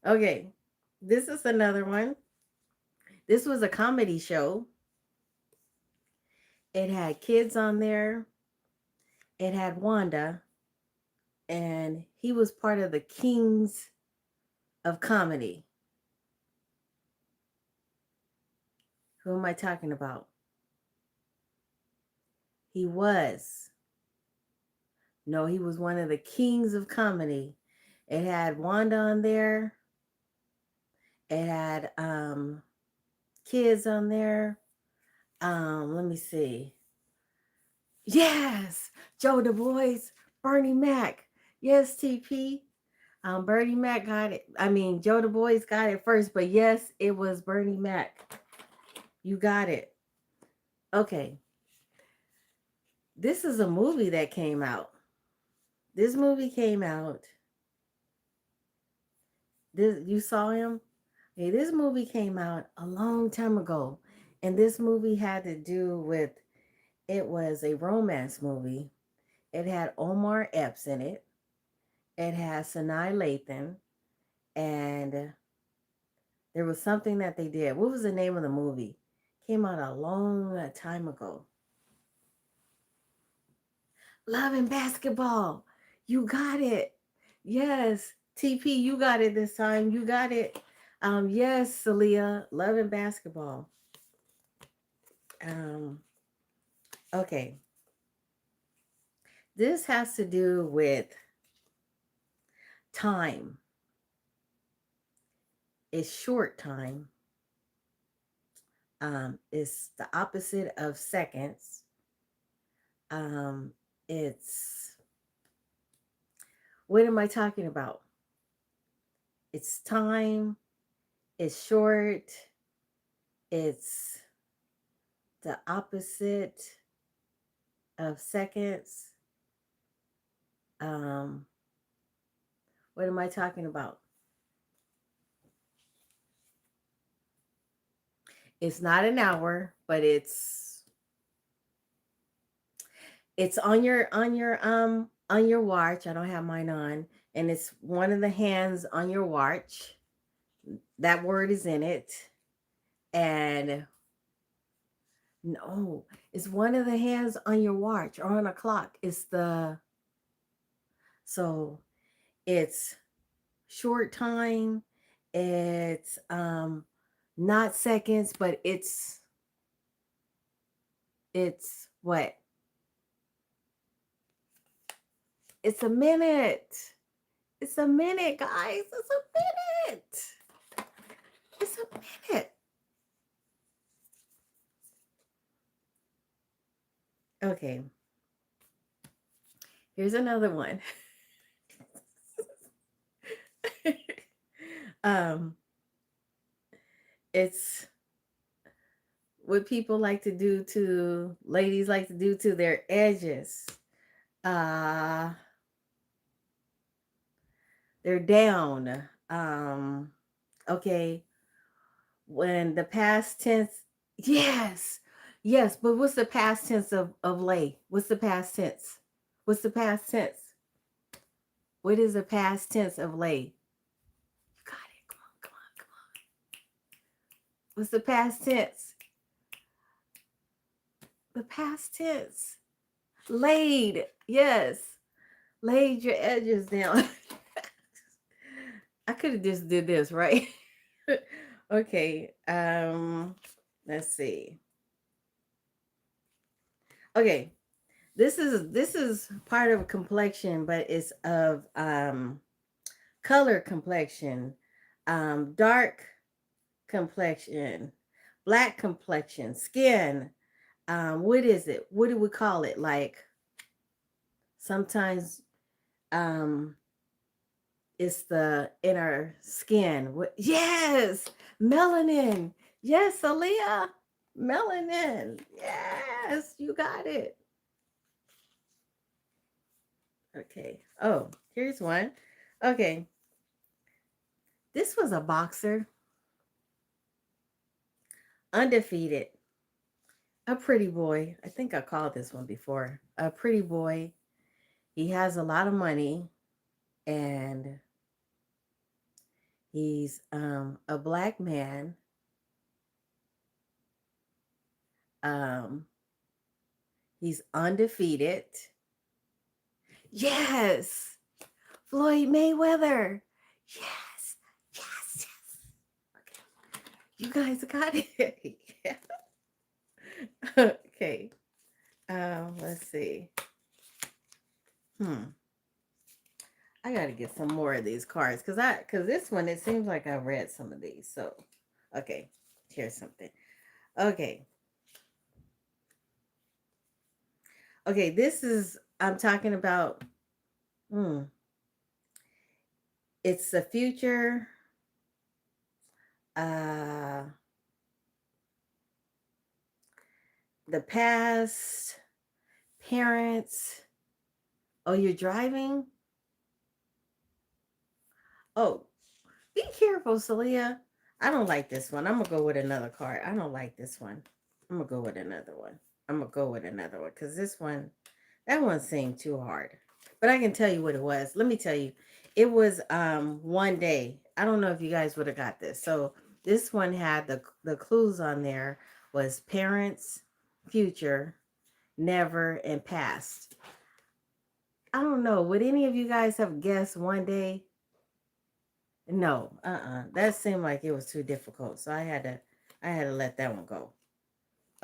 A: Okay, this is another one. This was a comedy show. It had kids on there. It had Wanda, and he was part of the Kings of Comedy. Who am I talking about? He was. No, he was one of the Kings of Comedy. It had Wanda on there. It had kids on there. Let me see. Yes, Joe Du Bois, Bernie Mac. Yes, TP. Bernie Mac got it. I mean, Joe Du Bois got it first, but yes, it was Bernie Mac. You got it. Okay, this is a movie that came out. This movie came out. This you saw him? Okay, this movie came out a long time ago, and this movie had to do with it was a romance movie. It had Omar Epps in it. It had Sanaa Lathan, and there was something that they did. What was the name of the movie? Came out a long time ago. Love and Basketball. You got it. Yes. TP, you got it this time. You got it. Yes, Celia. Love and Basketball. Um, okay. This has to do with time. It's short time. It's the opposite of seconds. Um, it's what am I talking about? It's time, it's short, it's the opposite of seconds. Um, what am I talking about? It's not an hour, but it's on your watch. I don't have mine on, and it's one of the hands on your watch. That word is in it. And no, it's one of the hands on your watch or on a clock. It's the so it's short time. It's not seconds, but it's what? It's a minute. It's a minute, guys. It's a minute. It's a minute. Okay. Here's another one. um it's what people like to do to ladies like to do to their edges. Uh they're down. Okay, when the past tense, yes. Yes, but what's the past tense of lay? What's the past tense? What's the past tense? What is the past tense of lay? You got it. Come on, come on, come on. What's the past tense? The past tense. Laid. Yes. Laid your edges down. I could have just did this, right? Okay. Let's see. Okay. This is part of complexion, but it's of color complexion, dark complexion, black complexion, skin. What is it? What do we call it? Like sometimes um it's the inner skin. What? Yes, melanin. Yes, Aaliyah. Melanin. Yes, you got it. Okay. Oh, here's one. Okay. This was a boxer, undefeated, a pretty boy. I think I called this one before. A pretty boy. He has a lot of money, and he's a black man. Um, he's undefeated. Yes, Floyd Mayweather. Yes, yes, yes. Okay, you guys got it. Yeah. Okay. Let's see. Hmm. I gotta get some more of these cards because this one it seems like I've read some of these. So okay, here's something. Okay, okay, this is I'm talking about. Hmm, it's the future. Uh, the past. Parents. Oh, you're driving. Oh, be careful, Celia. I don't like this one. I'm gonna go with another card. I don't like this one. I'm gonna go with another one. I'm gonna go with another one because this one, that one seemed too hard. But I can tell you what it was. Let me tell you. It was one day. I don't know if you guys would have got this. So this one had the clues on there was parents, future, never, and past. I don't know. Would any of you guys have guessed one day? No, that seemed like it was too difficult. So I had to let that one go.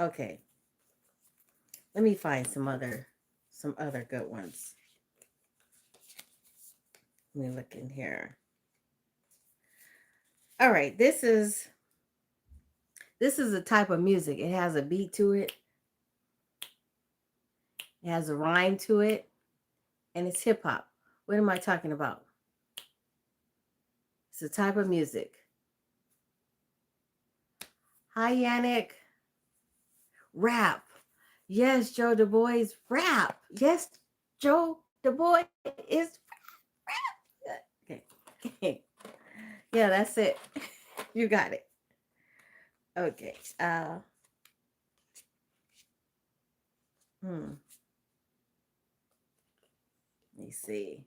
A: Okay. Let me find some other good ones. Let me look in here. All right, this is a type of music. It has a beat to it. It has a rhyme to it, and it's hip hop. What am I talking about? It's a type of music. Hi, Yannick. Rap. Yes, Joe Du Bois. Rap. Yes, Joe Du Bois is rap. Okay. Yeah, that's it. You got it. Okay. Hmm. Let me see.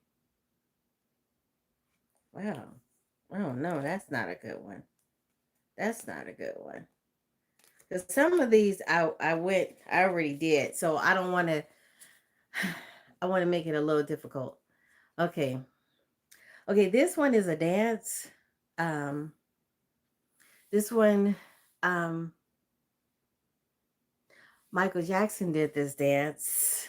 A: Wow. Oh no, that's not a good one. That's not a good one. Because some of these I already did. So I don't want to I want to make it a little difficult. Okay. Okay, this one is a dance. Um this one um Michael Jackson did this dance.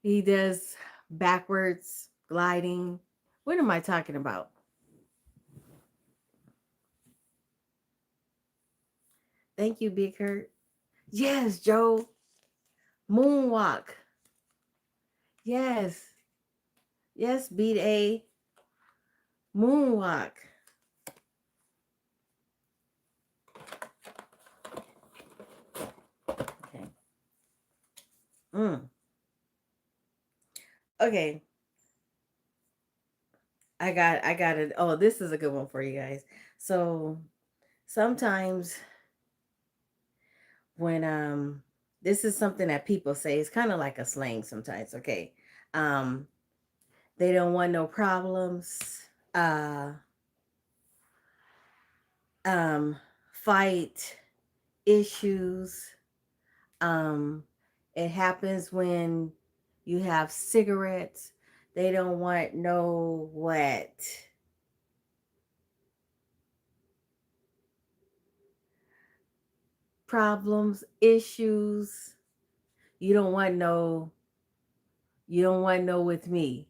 A: He does backwards gliding. What am I talking about? Thank you, Big Hurt. Yes, Joe. Moonwalk. Yes. Yes, beat A. Moonwalk. Okay. Mm. Okay. I got it. Oh, this is a good one for you guys. So sometimes when this is something that people say, it's kind of like a slang sometimes, okay. Um, they don't want no problems. Uh um fight issues. Um, it happens when you have cigarettes. They don't want no what? Problems, issues. You don't want no, you don't want no with me.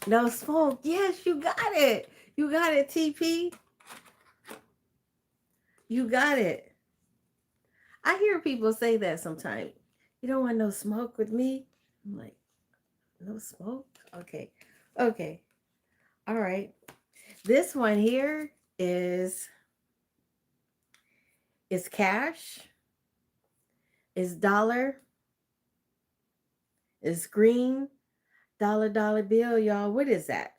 A: No smoke. Yes, you got it. You got it, TP. You got it. I hear people say that sometimes. You don't want no smoke with me. I'm like, no smoke? Okay. Okay. All right. This one here is cash, is dollar, is green, dollar bill, y'all. What is that?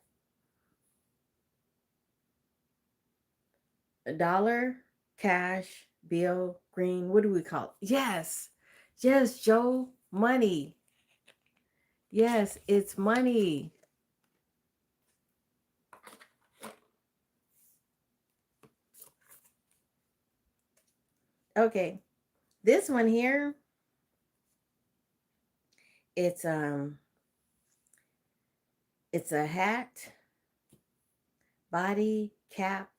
A: A dollar, cash, bill, green. What do we call it? Yes. Yes, Joe. Money. Yes, it's money. Okay. This one here, it's it's a hat, body, cap,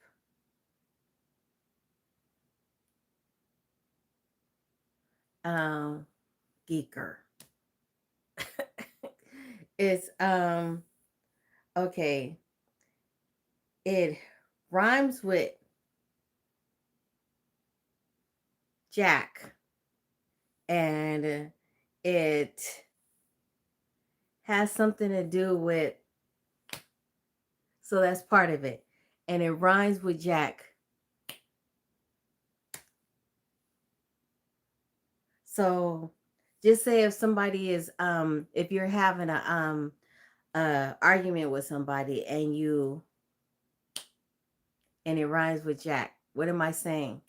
A: Um, Geeker. It's okay. It rhymes with Jack, and it has something to do with, so that's part of it. And it rhymes with Jack. So just say if somebody is if you're having a argument with somebody and it rhymes with Jack. What am I saying?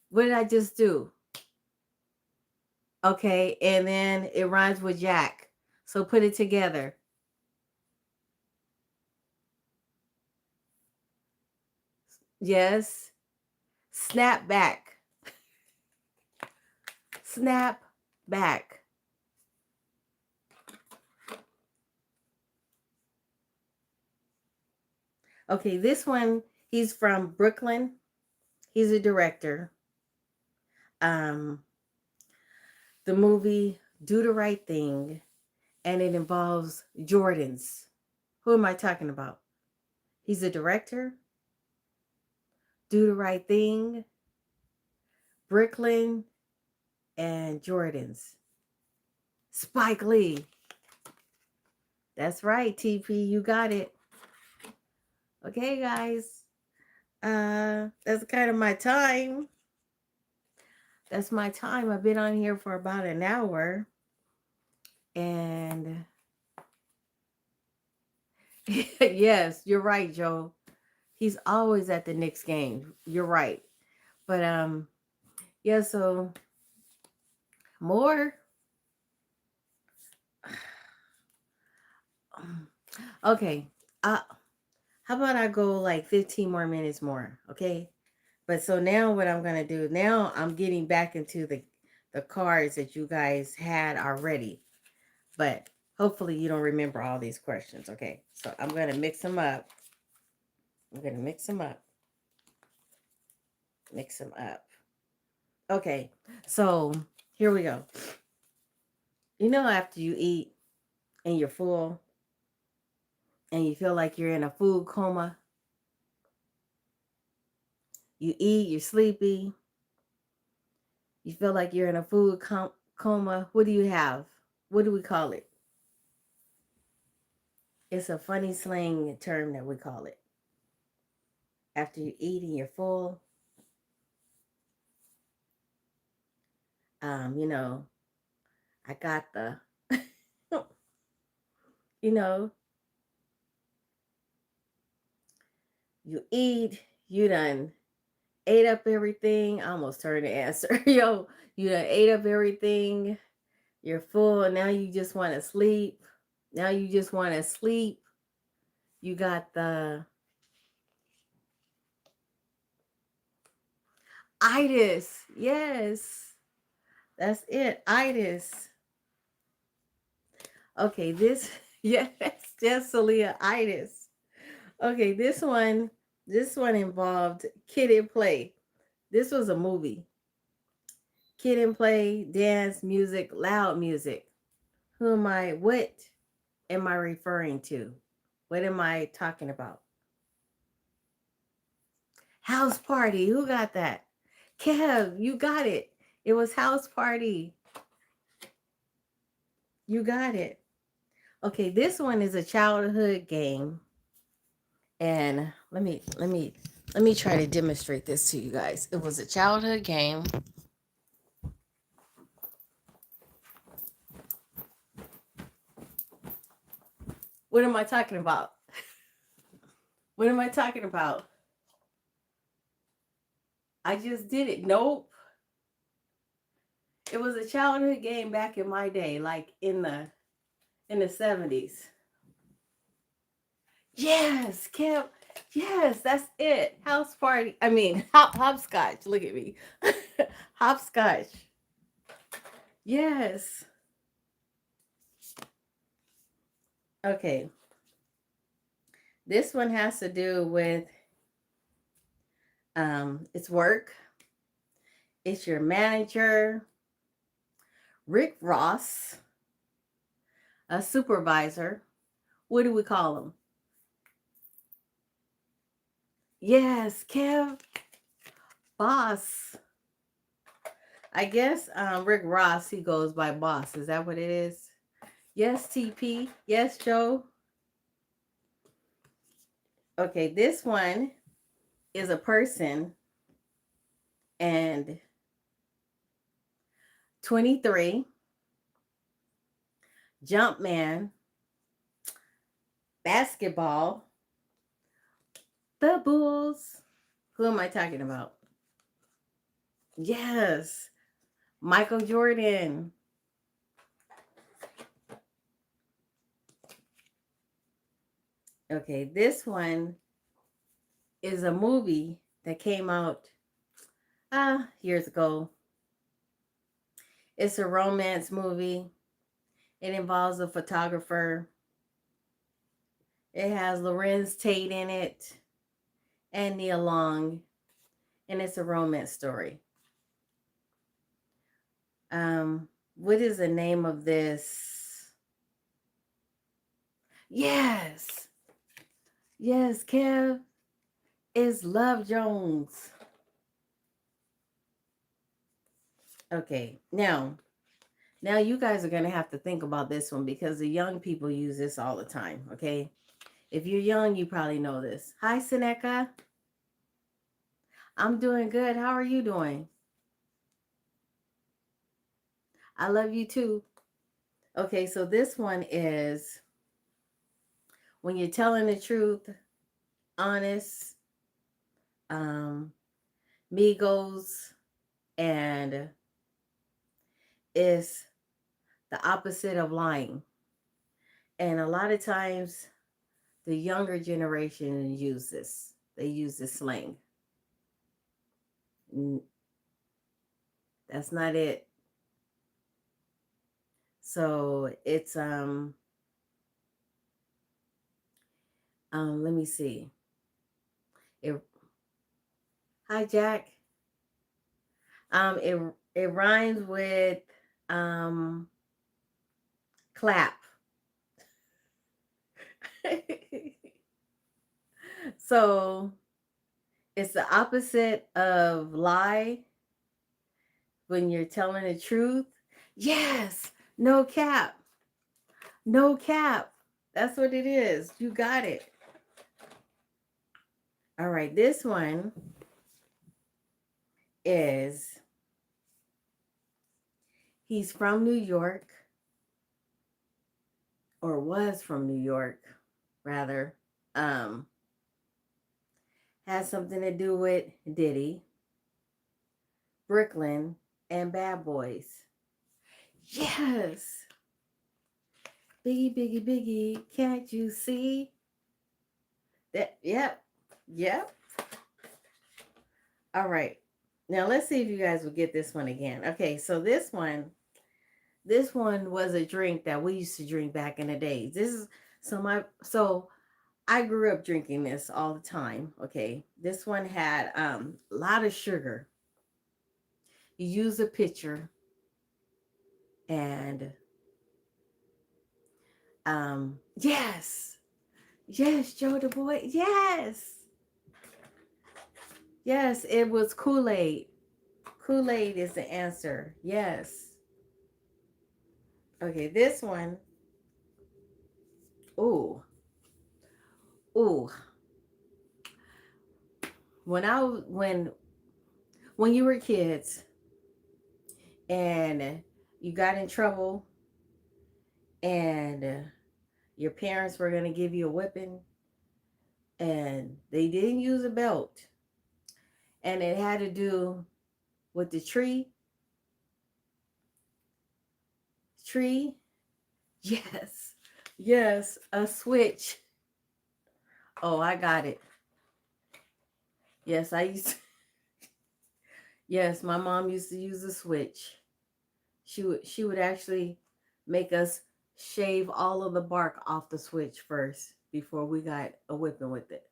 A: What did I just do? Okay, and then it rhymes with Jack. So put it together. Yes. Snap back. Snap back. Okay, this one, he's from Brooklyn. He's a director. Um, the movie Do the Right Thing, and it involves Jordans. Who am I talking about? He's a director. Do the Right Thing, Brooklyn, and Jordans. Spike Lee. That's right, TP. You got it. Okay, guys. That's kind of my time. That's my time. I've been on here for about an hour. And yes, you're right, Joe. He's always at the Knicks game. You're right. But yeah, so more. Okay. How about I go like 15 more minutes more? Okay. But so now what I'm gonna do, now I'm getting back into the cards that you guys had already. But hopefully you don't remember all these questions. Okay. So I'm gonna mix them up. I'm gonna mix them up. Mix them up. Okay. So here we go. You know, after you eat and you're full and you feel like you're in a food coma, you eat, you're sleepy, you feel like you're in a coma. What do you have? What do we call it? It's a funny slang term that we call it. After you eat and you're full, you know, I got the, you know, you eat, you done ate up everything. I almost turned the answer. Yo, you done ate up everything. You're full, and now you just want to sleep. Now you just want to sleep. You got the itis. Yes, that's it. Itis. Okay, this, yes, yes, Celia, itis. Okay, this one involved kid and play. This was a movie. Kid and play, dance, music, loud music. What am I referring to? What am I talking about? House party. Who got that? Kev, you got it. It was house party. You got it. Okay, this one is a childhood game. And let me try to demonstrate this to you guys. It was a childhood game. What am I talking about? What am I talking about? I just did it. Nope. It was a childhood game back in my day, like in the 70s. Yes, Kev. Yes, that's it. House party. I mean, hopscotch. Look at me. Hopscotch. Yes. Okay. This one has to do with It's work. It's your manager, Rick Ross, a supervisor. What do we call him? Yes, Kev, boss. I guess Rick Ross, he goes by boss. Is that what it is? Yes, TP. Yes, Joe. Okay, this one is a person and 23, jump man, basketball, the Bulls. Who am I talking about? Yes, Michael Jordan. Okay, this one is a movie that came out years ago. It's a romance movie. It involves a photographer. It has Lorenz Tate in it and Nia Long, and it's a romance story. What is the name of this? Yes, yes, Kev, is Love Jones. Okay, now you guys are gonna have to think about this one because the young people use this all the time. Okay, if you're young, you probably know this. Hi, Seneca. I'm doing good. How are you doing? I love you too. Okay, so this one is when you're telling the truth, honest, um, Migos, and it's the opposite of lying. And a lot of times, the younger generation use this. They use this slang. That's not it. So it's let me see. It Hi Jack. It rhymes with um clap. So it's the opposite of lie when you're telling the truth. Yes, no cap. No cap. That's what it is. You got it. All right, this one is he's from New York, or was from New York, rather. Um, has something to do with Diddy, Brooklyn, and Bad Boys. Yes. Biggie, biggie, biggie, can't you see? That, yep. Yep. All right. Now let's see if you guys will get this one again. Okay, so this one was a drink that we used to drink back in the days. This is so I grew up drinking this all the time. Okay. This one had a lot of sugar. You use a pitcher and yes. Yes, Joe the boy. Yes. Yes, it was Kool-Aid. Kool-Aid is the answer. Yes. Okay, this one. Ooh. Ooh. When you were kids and you got in trouble and your parents were going to give you a whipping and they didn't use a belt and it had to do with the tree. Yes. Yes, a switch. Oh, I got it. Yes, I used to, yes, my mom used to use a switch. She would actually make us shave all of the bark off the switch first before we got a whipping with it.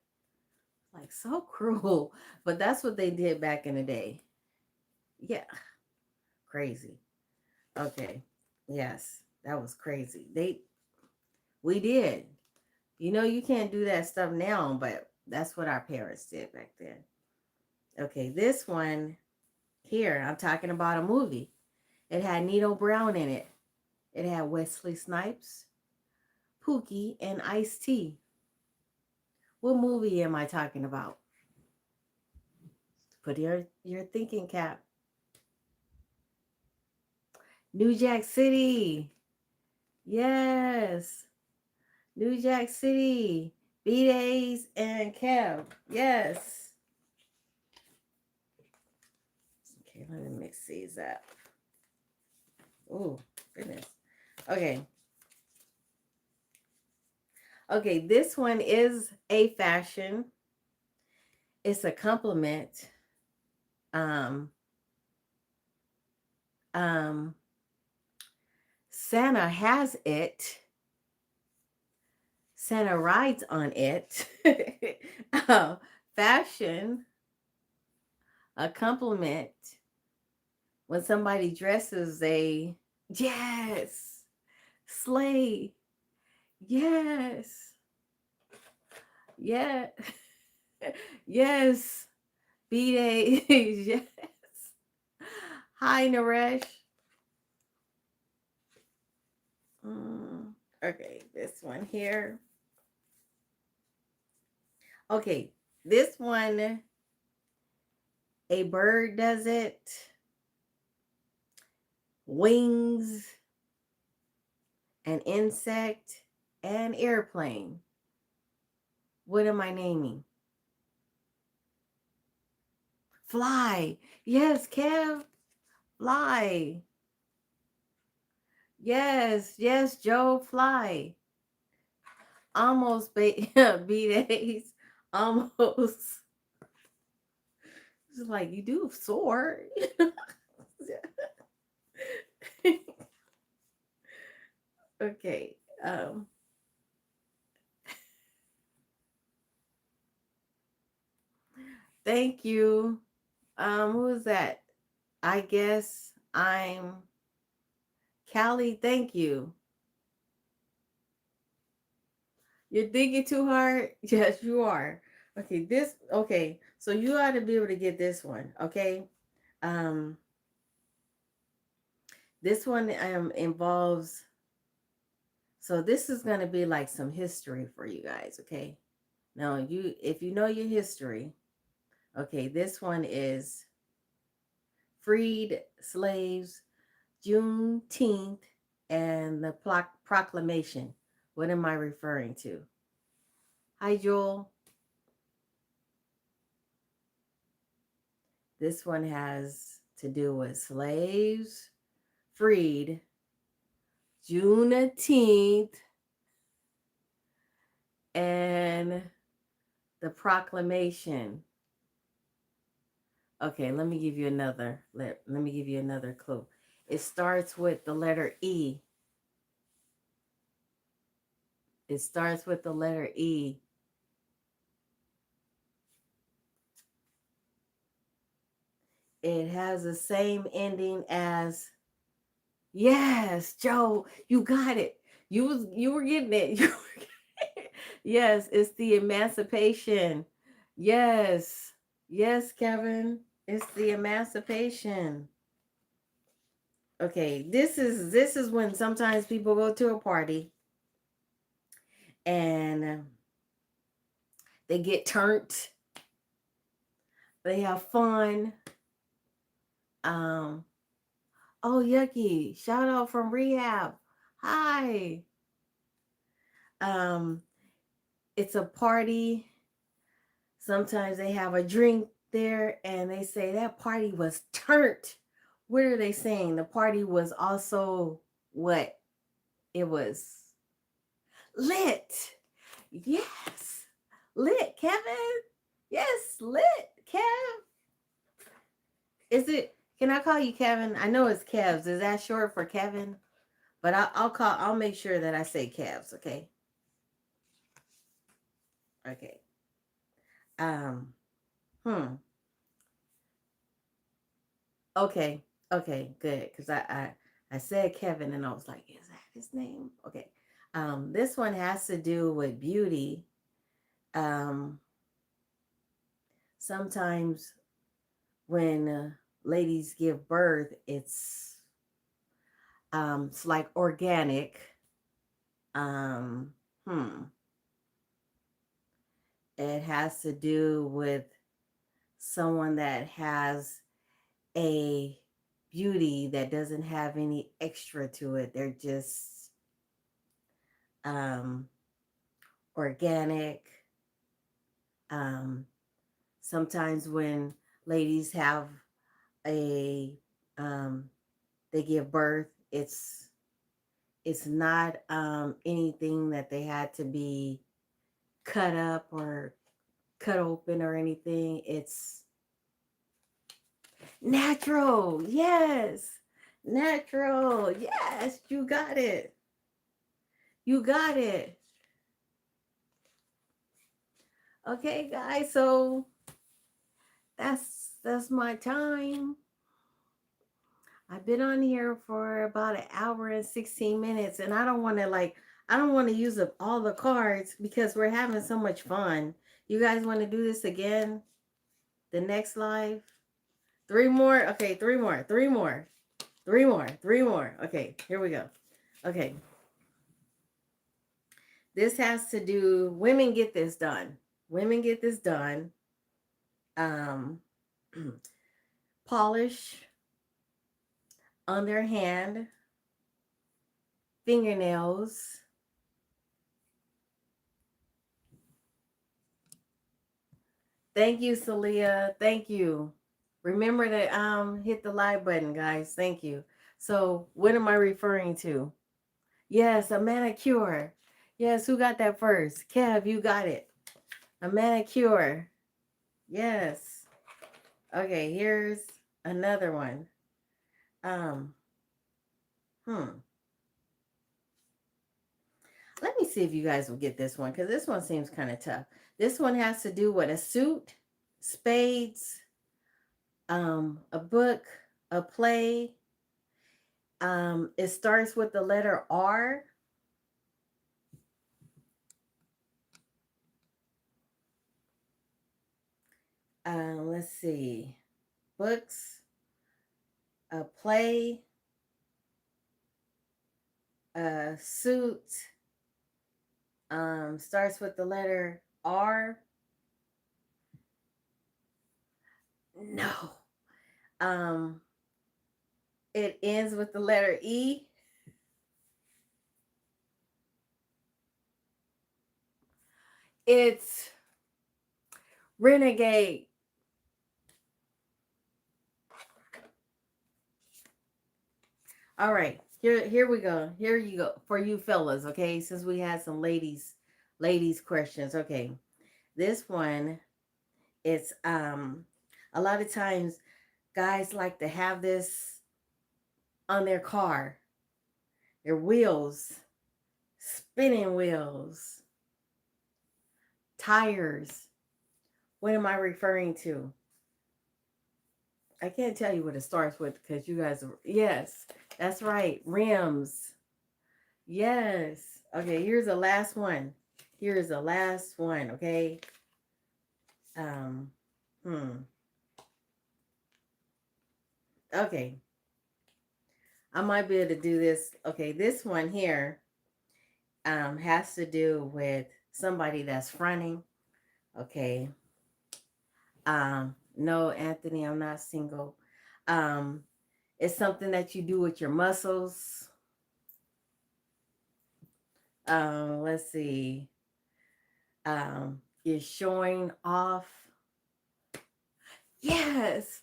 A: Like so cruel. But that's what they did back in the day. Yeah, crazy. Okay. Yes, that was crazy. We did. You know, you can't do that stuff now, but that's what our parents did back then. Okay, this one here, I'm talking about a movie. It had Nino Brown in it. It had Wesley Snipes, Pookie, and Ice T. What movie am I talking about? Put your thinking cap. New Jack City. Yes. New Jack City. B-Days and Kev. Yes. Okay, let me mix these up. Oh, goodness. Okay. Okay, this one is a fashion. It's a compliment. Um, um, Santa has it. Santa rides on it. uh, Fashion, a compliment. When somebody dresses, they, yes, slay, yes, yeah, yes, B-Days, yes. Hi, Naresh. Okay, this one here. Okay, this one, a bird does it. Wings, an insect, an airplane. What am I naming? Fly. Yes, Kev. Fly. Yes, yes, Joe. Fly. Almost B-Days. Almost. It's like you do soar. Okay. Thank you. Who is that? I guess I'm Callie. Thank you. You're thinking too hard? Yes, you are. Okay, so you ought to be able to get this one, okay? Um, this one involves, so this is going to be like some history for you guys, okay? Now, if you know your history, okay, this one is freed slaves, Juneteenth, and the proclamation. What am I referring to? Hi, Joel. This one has to do with slaves freed, Juneteenth, and the proclamation. Okay, let me give you let me give you another clue. It starts with the letter E. It starts with the letter E. It has the same ending as, yes, Joe, you got it. You were getting it. Yes, it's the emancipation. Yes. Yes, Kevin. It's the emancipation. Okay, this is when sometimes people go to a party and they get turned. They have fun. Um, oh, yucky. Shout out from rehab. Hi. Um, it's a party. Sometimes they have a drink there and they say that party was turned. What are they saying? The party was also what? It was lit. Yes. Lit, Kevin. Yes, lit, Kev. Is it, can I call you Kevin? I know it's Kevs. Is that short for Kevin? But I'll make sure that I say Kevs, okay? Okay. Um, hmm. Okay. Okay, good. Because I said Kevin and I was like, is that his name? Okay. This one has to do with beauty. Um, Sometimes when ladies give birth, it's like organic. Um, hmm. It has to do with someone that has a beauty that doesn't have any extra to it. They're just um, organic. Um, Sometimes when ladies have a um, they give birth, it's not anything that they had to be cut up or cut open or anything. It's natural. Yes. Natural. Yes, you got it. You got it. Okay, guys. So that's my time. I've been on here for about an hour and 16 minutes and I don't want to use up all the cards because we're having so much fun. You guys want to do this again? The next live? Three more? Okay, three more. Three more. Three more. Three more. Okay, here we go. Okay. This has to do women get this done. Women get this done. Um Polish on their hand, fingernails. Thank you, Celia. Thank you. Remember to hit the like button, guys. Thank you. So, what am I referring to? Yes, a manicure. Yes, who got that first? Kev, you got it. A manicure. Yes. Okay, here's another one. Um, hmm. Let me see if you guys will get this one because this one seems kind of tough. This one has to do with a suit, spades, a book, a play. It starts with the letter R. Let's see. Books, a play, a suit, starts with the letter R. No. Um, it ends with the letter E. It's renegade. All right. Here we go. Here you go for you fellas, okay? Since we had some ladies questions. Okay. This one it's a lot of times guys like to have this on their car. Their wheels, spinning wheels, tires. What am I referring to? I can't tell you what it starts with because you guys are, yes, that's right. Rims. Yes. Okay, here's the last one. Here's the last one, okay? Um, hmm. Okay. I might be able to do this. Okay, this one here has to do with somebody that's fronting. Okay. No, Anthony, I'm not single. Um, it's something that you do with your muscles. Let's see. You're showing off. Yes.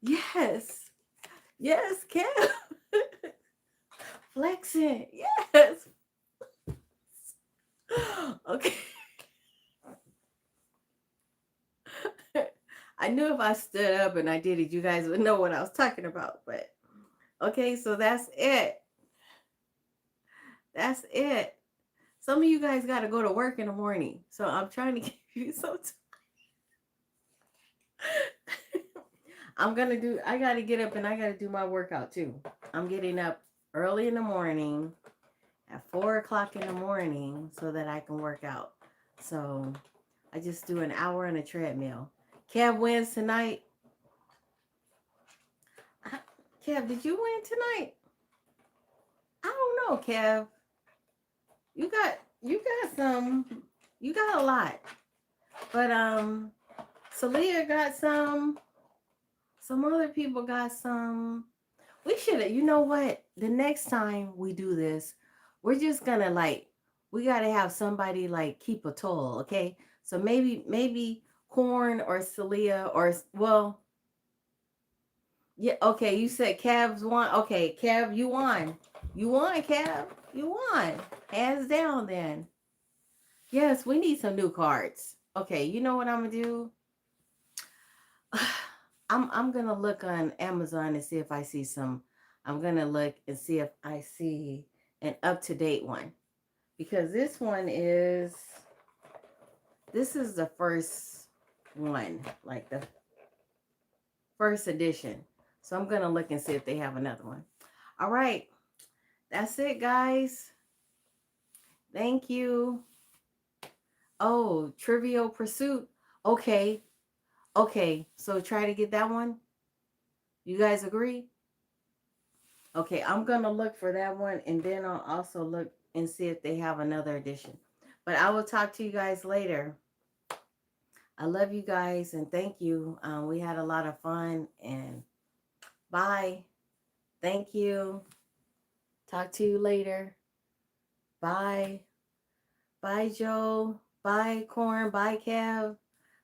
A: Yes. Yes, Kim. Flexing. Yes. Okay. I knew if I stood up and I did it, you guys would know what I was talking about. But okay, so that's it. That's it. Some of you guys got to go to work in the morning. So I'm trying to give you some time. I gotta get up and I gotta do my workout too. I'm getting up early in the morning at 4 o'clock in the morning so that I can work out. So I just do an hour on a treadmill. Kev wins tonight. Kev, did you win tonight? I don't know, Kev. You got you got a lot. But Celia got some other people got some. We should have, you know what? The next time we do this, we're just gonna like we gotta have somebody like keep a toll, okay? So maybe Corn or Celia or well, yeah, okay, you said Cavs won. Okay, Cav, you won. You won, Cav. You won. Hands down then. Yes, we need some new cards. Okay, you know what I'm gonna do? I'm gonna look on Amazon and see if I see some. I'm gonna look and see if I see an up to date one because this is the first one, like the first edition. So I'm gonna look and see if they have another one. All right, that's it, guys. Thank you. Oh, Trivial Pursuit. Okay, okay. So try to get that one. You guys agree? Okay, I'm gonna look for that one and then I'll also look and see if they have another edition. But I will talk to you guys later. I love you guys and thank you. We had a lot of fun and bye. Thank you. Talk to you later. Bye. Bye, Joe. Bye, Corn. Bye, Kev.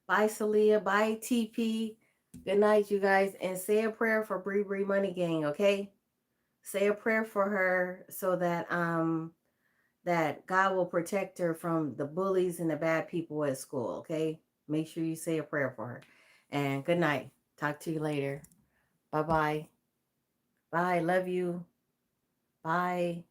A: Bye, Celia. Bye, TP. Good night, you guys. And say a prayer for Bree Bree Money Gang, okay? Say a prayer for her so that God will protect her from the bullies and the bad people at school, okay? Make sure you say a prayer for her. And good night. Talk to you later. Bye-bye. Bye. Love you. Bye.